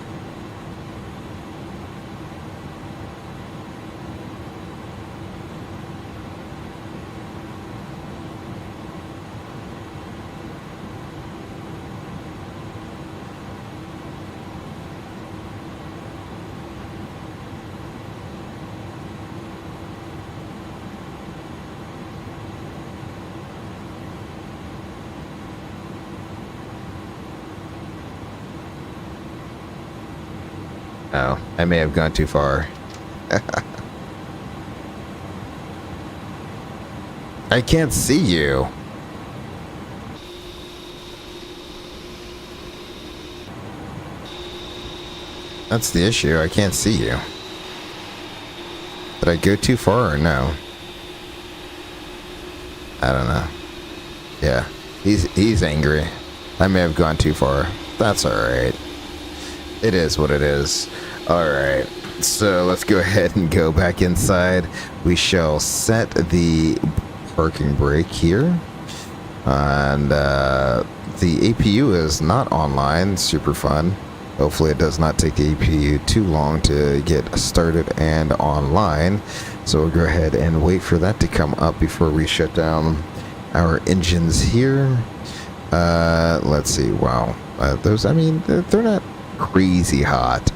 Oh, I may have gone too far. I can't see you. That's the issue. I can't see you. Did I go too far or no? I don't know. Yeah, he's angry. I may have gone too far. That's alright. It is what it is. Alright, so let's go ahead and go back inside. We shall set the parking brake here. And the APU is not online. Super fun. Hopefully it does not take the APU too long to get started and online. So we'll go ahead and wait for that to come up before we shut down our engines here. Let's see. Wow. Those, I mean, they're not crazy hot.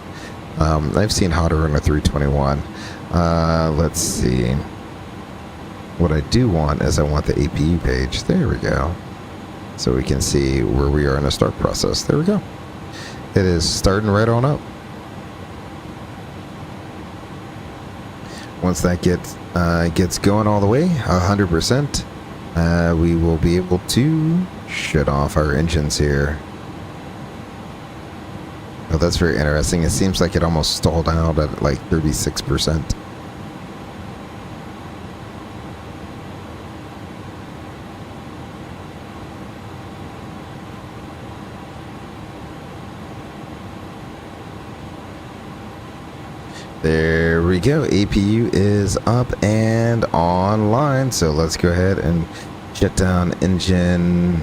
I've seen hotter on a 321. Let's see. What I do want is I want the APU page. There we go. So we can see where we are in the start process. There we go. It is starting right on up. Once that gets going all the way, 100%, we will be able to shut off our engines here. Oh, that's very interesting. It seems like it almost stalled out at like 36%. There we go. APU is up and online. So let's go ahead and shut down engine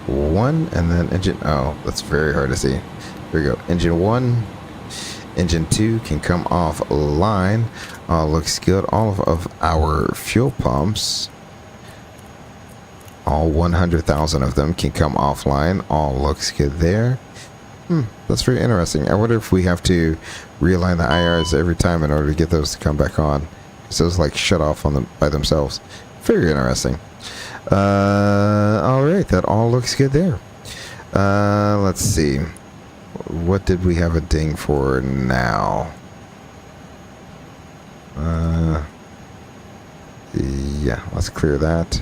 1 and then engine... Oh, that's very hard to see. Here we go. Engine 1. Engine 2 can come offline. Looks good. All of our fuel pumps, all 100,000 of them can come offline. All looks good there. That's very interesting. I wonder if we have to realign the IRs every time in order to get those to come back on. So it's like shut off on them by themselves. Very interesting. Alright, that all looks good there. Let's see. What did we have a ding for now? Yeah, let's clear that.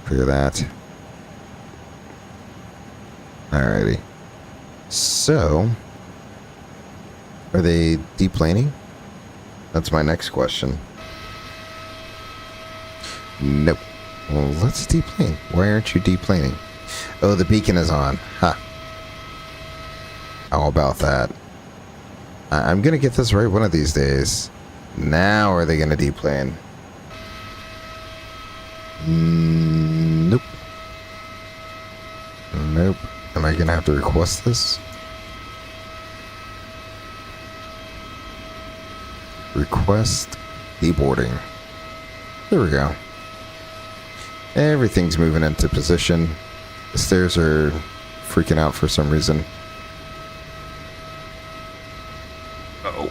Clear that. Alrighty. So, are they deplaning? That's my next question. Nope. Well, let's deplane. Why aren't you deplaning? Oh, the beacon is on. Ha. How about that? I'm gonna get this right one of these days. Now are they gonna deplane? Nope. Nope. Am I gonna have to request this? Request deboarding. There we go. Everything's moving into position. The stairs are freaking out for some reason. Uh-oh.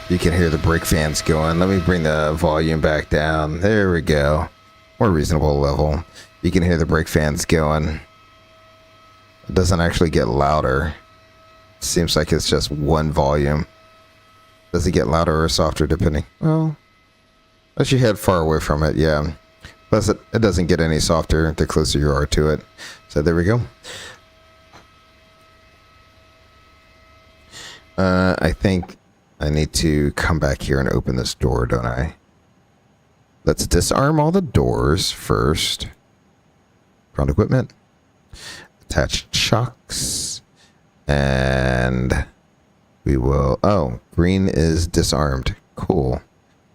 You can hear the brake fans going. Let me bring the volume back down. There we go. More reasonable level. You can hear the brake fans going. It doesn't actually get louder. It seems like it's just one volume. Does it get louder or softer depending? Well, as you head far away from it, yeah. Plus it doesn't get any softer the closer you are to it. So there we go. I think I need to come back here and open this door, don't I? Let's disarm all the doors first. Ground equipment. Attach shocks. And we will... Oh, green is disarmed. Cool.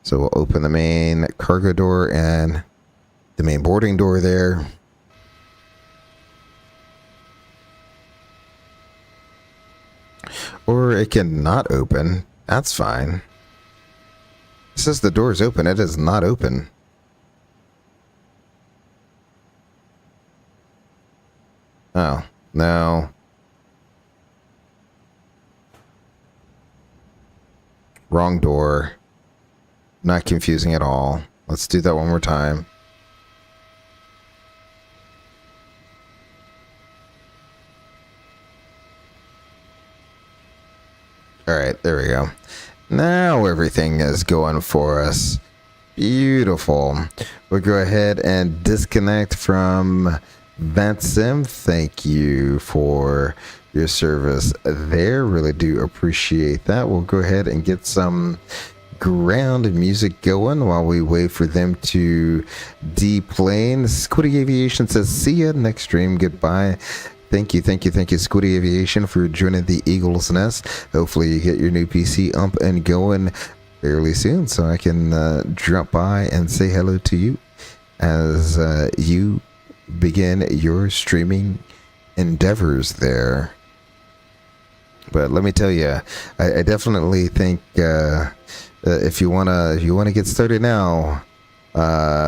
So we'll open the main cargo door and the main boarding door there. Or it can not open. That's fine. It says the door is open. It is not open. Oh, no. Wrong door. Not confusing at all. Let's do that one more time. All right, there we go. Now everything is going for us. Beautiful. We'll go ahead and disconnect from that sim. Thank you for your service there. Really do appreciate that. We'll go ahead and get some ground music going while we wait for them to deplane. Squiddy Aviation says, see ya next stream. Goodbye. Thank you, Squiddy Aviation, for joining the Eagle's Nest. Hopefully you get your new PC up and going fairly soon so I can drop by and say hello to you as you begin your streaming endeavors there. But let me tell you, I definitely think if you wanna get started now,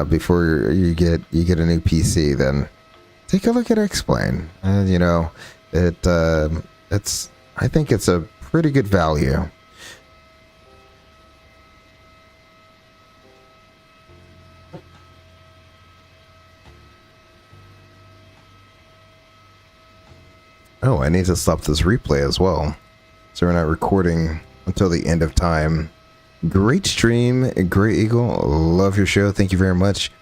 before you get a new PC, then take a look at X-Plane. You know, I think it's a pretty good value. Oh, I need to stop this replay as well, so we're not recording until the end of time. Great stream, Great Eagle. Love your show. Thank you very much.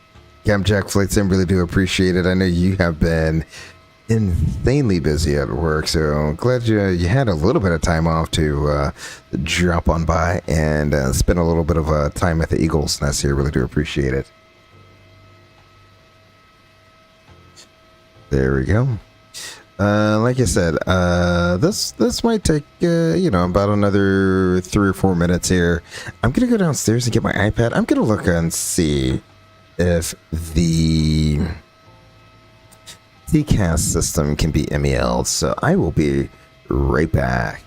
Camjack Flight Sim, really do appreciate it. I know you have been insanely busy at work, so I'm glad you had a little bit of time off to drop on by and spend a little bit of time at the Eagle's Nest here. Really do appreciate it. There we go. Like I said, this might take about another 3 or 4 minutes here. I'm gonna go downstairs and get my iPad. I'm gonna look and see if the TCAS system can be MEL'd. So I will be right back.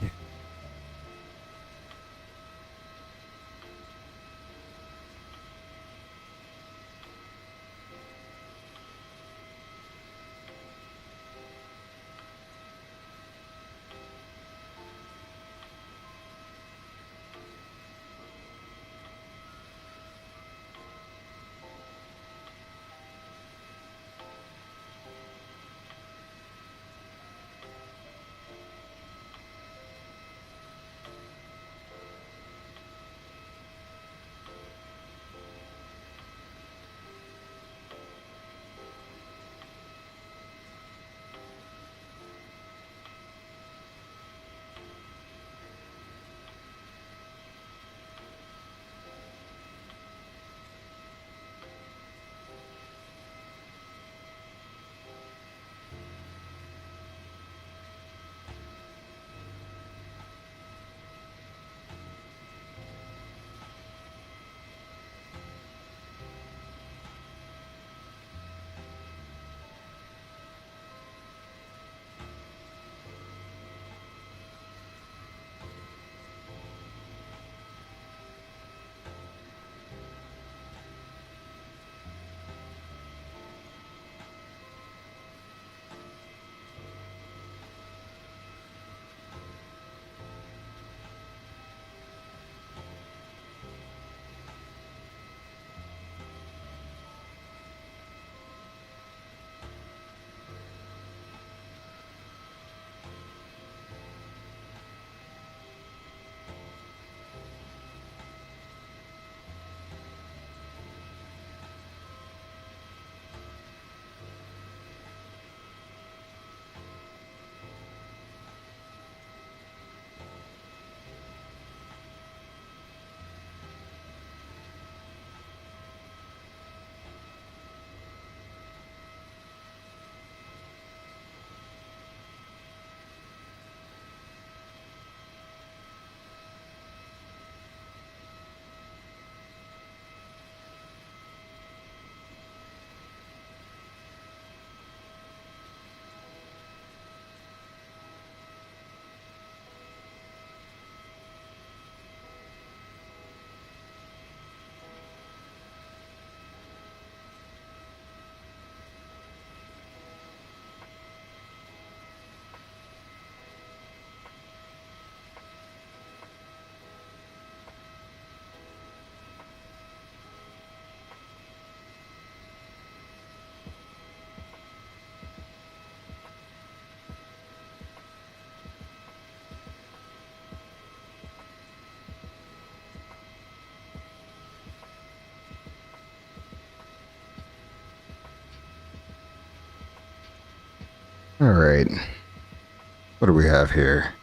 All right. What do we have here?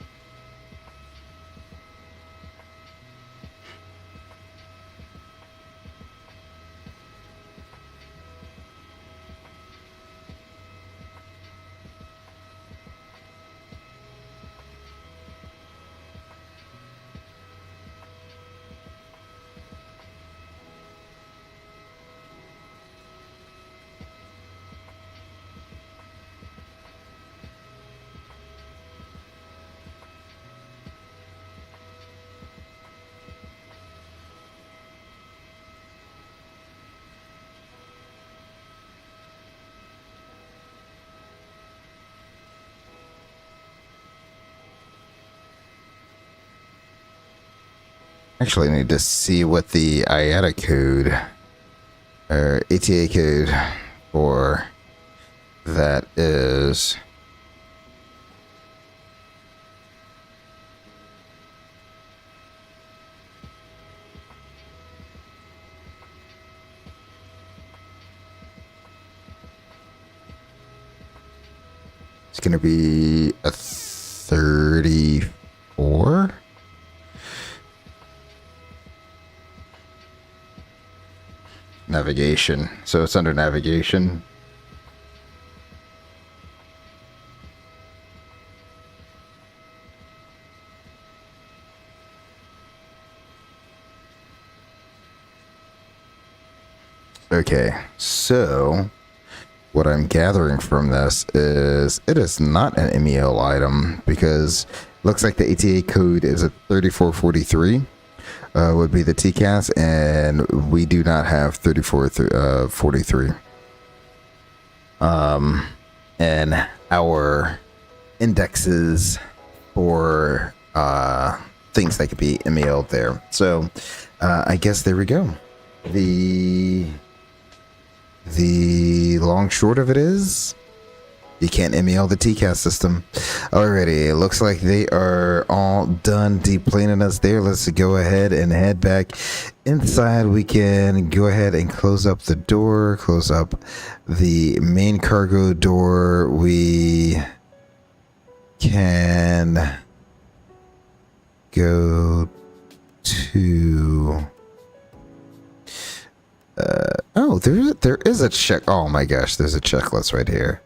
Actually, I need to see what the IATA code or ATA code for that is. It's going to be a 34. Navigation. So it's under navigation. Okay, so what I'm gathering from this is it is not an MEL item because it looks like the ATA code is a 3443 would be the TCAS, and we do not have 3443. And our indexes for things that could be MEL'd there. So I guess there we go. The long short of it is you can't MEL the TCAS system. Alrighty, it looks like they are all done deplaning us there. Let's go ahead and head back inside. We can go ahead and close up the door, close up the main cargo door. We can go to oh, there is a check. Oh my gosh, there's a checklist right here.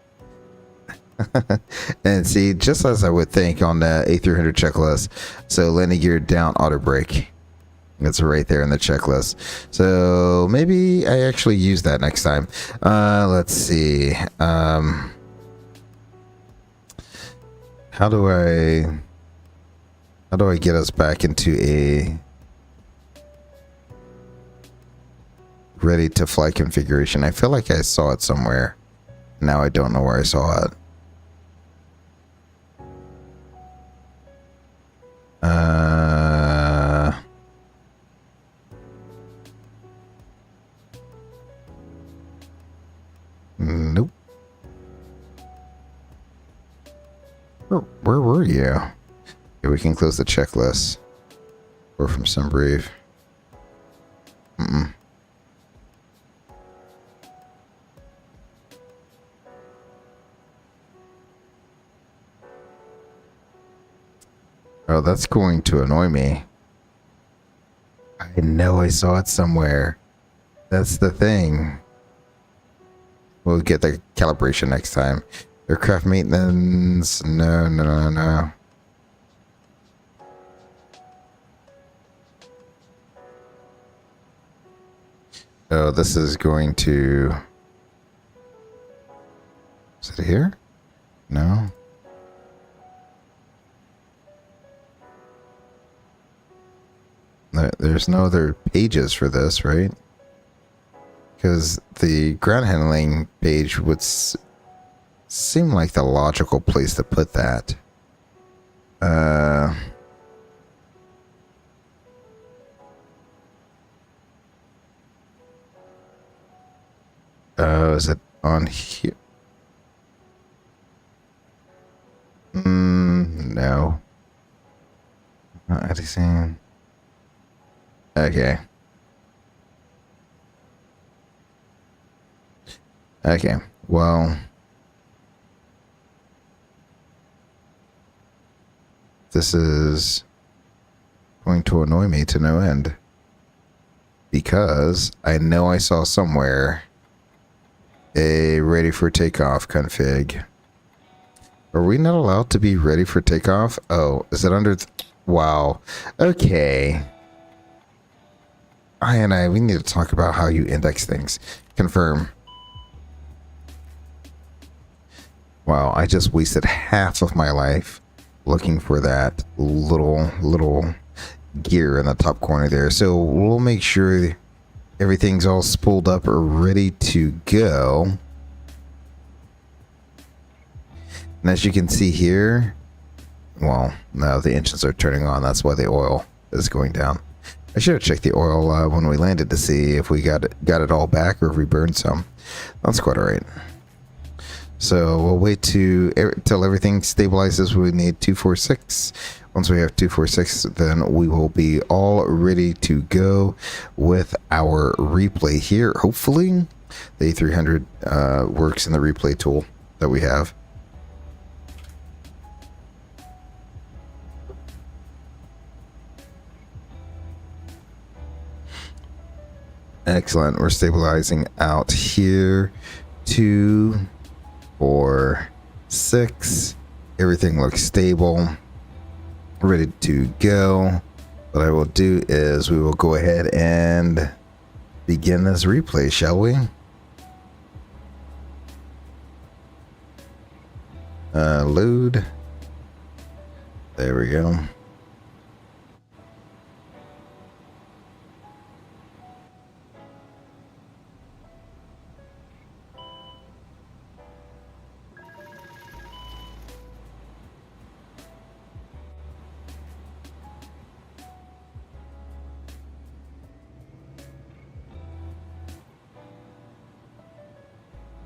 And see, just as I would think on the A300 checklist. So landing gear down, auto brake. It's right there in the checklist. So maybe I actually use that next time. Let's see. How do I get us back into a ready to fly configuration? I feel like I saw it somewhere. Now I don't know where I saw it. Nope. Where were you? Okay, we can close the checklist. Or from some brief. Oh, that's going to annoy me. I know I saw it somewhere. That's the thing. We'll get the calibration next time. Aircraft maintenance. No. Oh, this is going to... Is it here? No. There's no other pages for this, right? Because the ground handling page would seem like the logical place to put that. Is it on here? No. Not anything. Okay. Okay. Well, this is going to annoy me to no end. Because I know I saw somewhere a ready for takeoff config. Are we not allowed to be ready for takeoff? Oh, is it under... Wow. Okay. We need to talk about how you index things. Confirm. Wow, I just wasted half of my life looking for that little gear in the top corner there. So we'll make sure everything's all spooled up or ready to go. And as you can see here, well, now the engines are turning on. That's why the oil is going down. I should have checked the oil when we landed to see if we got it all back or if we burned some. That's quite all right. So we'll wait till everything stabilizes. We need 246. Once we have 246, then we will be all ready to go with our replay here. Hopefully, the A300 works in the replay tool that we have. Excellent. We're stabilizing out here. 2, 4, 6. Everything looks stable. Ready to go. What I will do is we will go ahead and begin this replay, shall we? Load. There we go.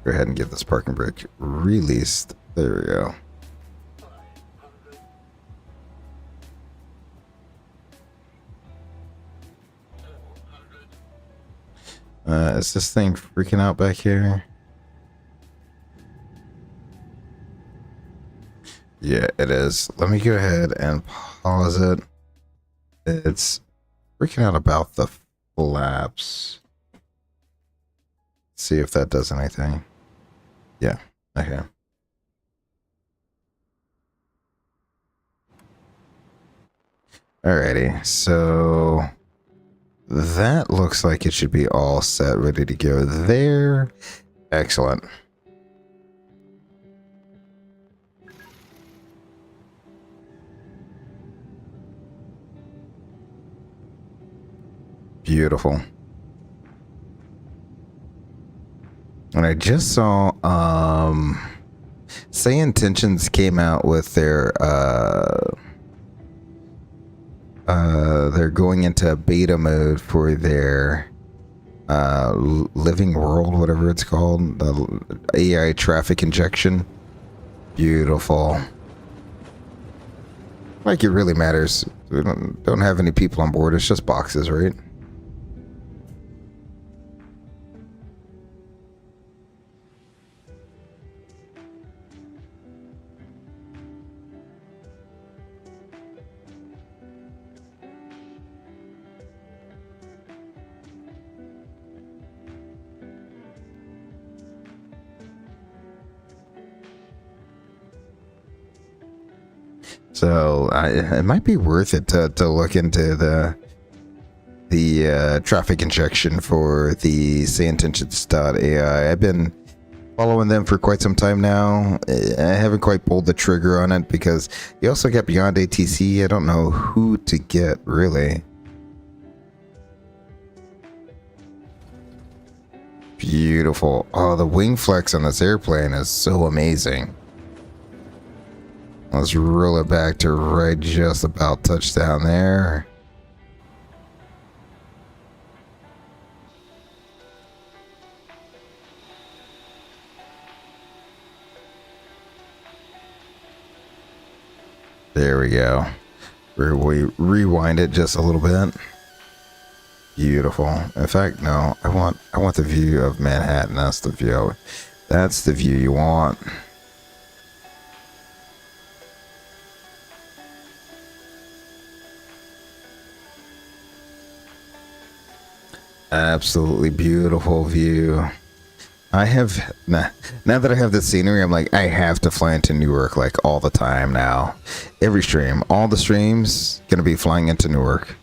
Go ahead and get this parking brake released. There we go. Is this thing freaking out back here? Yeah, it is. Let me go ahead and pause it. It's freaking out about the flaps. See if that does anything. Yeah, okay. Alrighty, so that looks like it should be all set, ready to go there. Excellent. Beautiful. And I just saw Say Intentions came out with their they're going into beta mode for their living world, whatever it's called, the AI traffic injection. Beautiful. Like it really matters. We don't have any people on board. It's just boxes, right? So it might be worth it to look into the traffic injection for the sayintentions.ai. I've been following them for quite some time now. I haven't quite pulled the trigger on it because you also get Beyond ATC. I don't know who to get, really. Beautiful. Oh, the wing flex on this airplane is so amazing. Let's roll it back to right just about touchdown there. There we go. We rewind it just a little bit. Beautiful. In fact, no, I want the view of Manhattan. That's the view. That's the view you want. Absolutely beautiful view. I have now that I have the scenery, I'm like, I have to fly into Newark like all the time now. Every stream, all the streams, gonna be flying into Newark.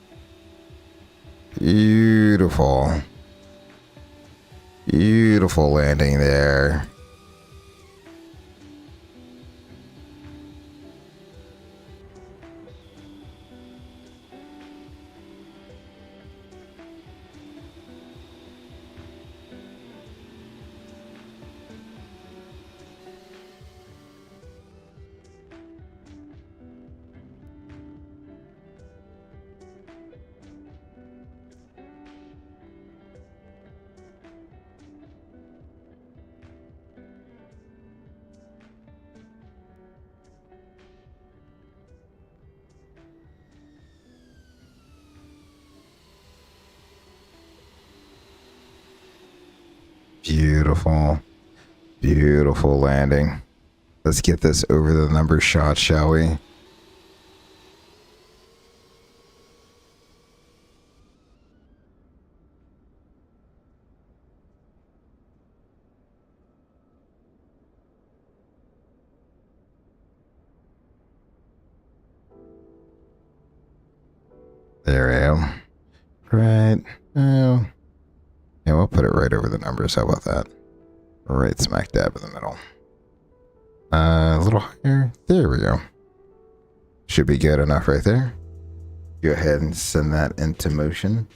Beautiful. Beautiful landing there. Beautiful. Beautiful landing. Let's get this over the number shot, shall we? There we go. Right. Oh. Yeah, we'll put it right over the numbers. How about that? Right smack dab in the middle. A little higher. There we go. Should be good enough right there. Go ahead and send that into motion.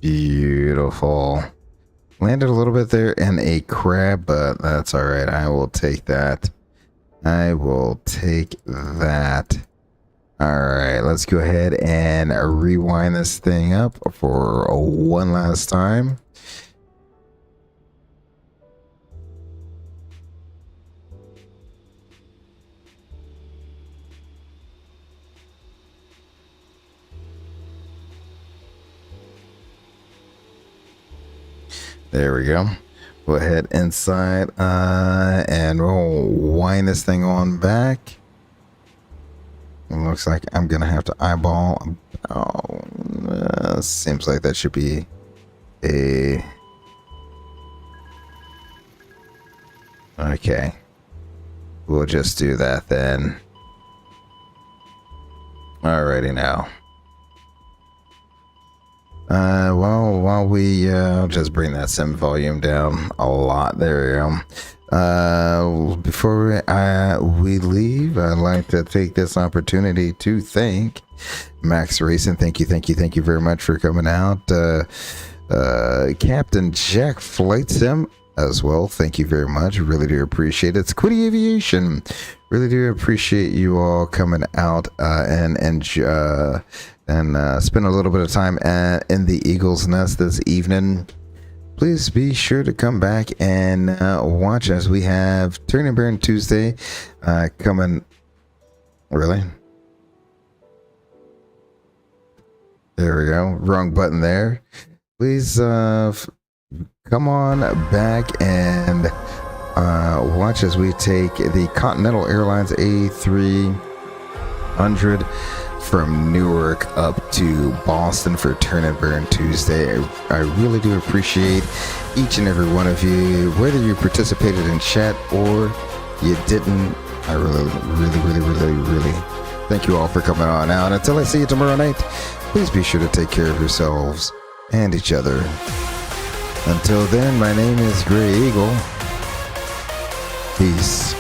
Beautiful. Landed a little bit there in a crab, but that's all right. I will take that. I will take that. All right, let's go ahead and rewind this thing up for one last time. There we go. Go ahead inside and we'll wind this thing on back. It looks like I'm gonna have to eyeball. Oh, seems like that should be a. Okay, we'll just do that then. Alrighty now. Well, while we just bring that sim volume down a lot. There we go. Before we leave, I'd like to take this opportunity to thank Max Racing. Thank you very much for coming out. Captain Jack Flight Sim as well. Thank you very much. Really do appreciate it. Squiddy Aviation. Really do appreciate you all coming out and spend a little bit of time in the Eagle's Nest this evening. Please be sure to come back and watch as we have Turning Baron Tuesday coming. Really? There we go. Wrong button there. Please come on back and watch as we take the Continental Airlines A300 from Newark up to Boston for Turn and Burn Tuesday. I really do appreciate each and every one of you, whether you participated in chat or you didn't. I really thank you all for coming on out. Until I see you tomorrow night, please be sure to take care of yourselves and each other. Until then, my name is Gray Eagle. Peace.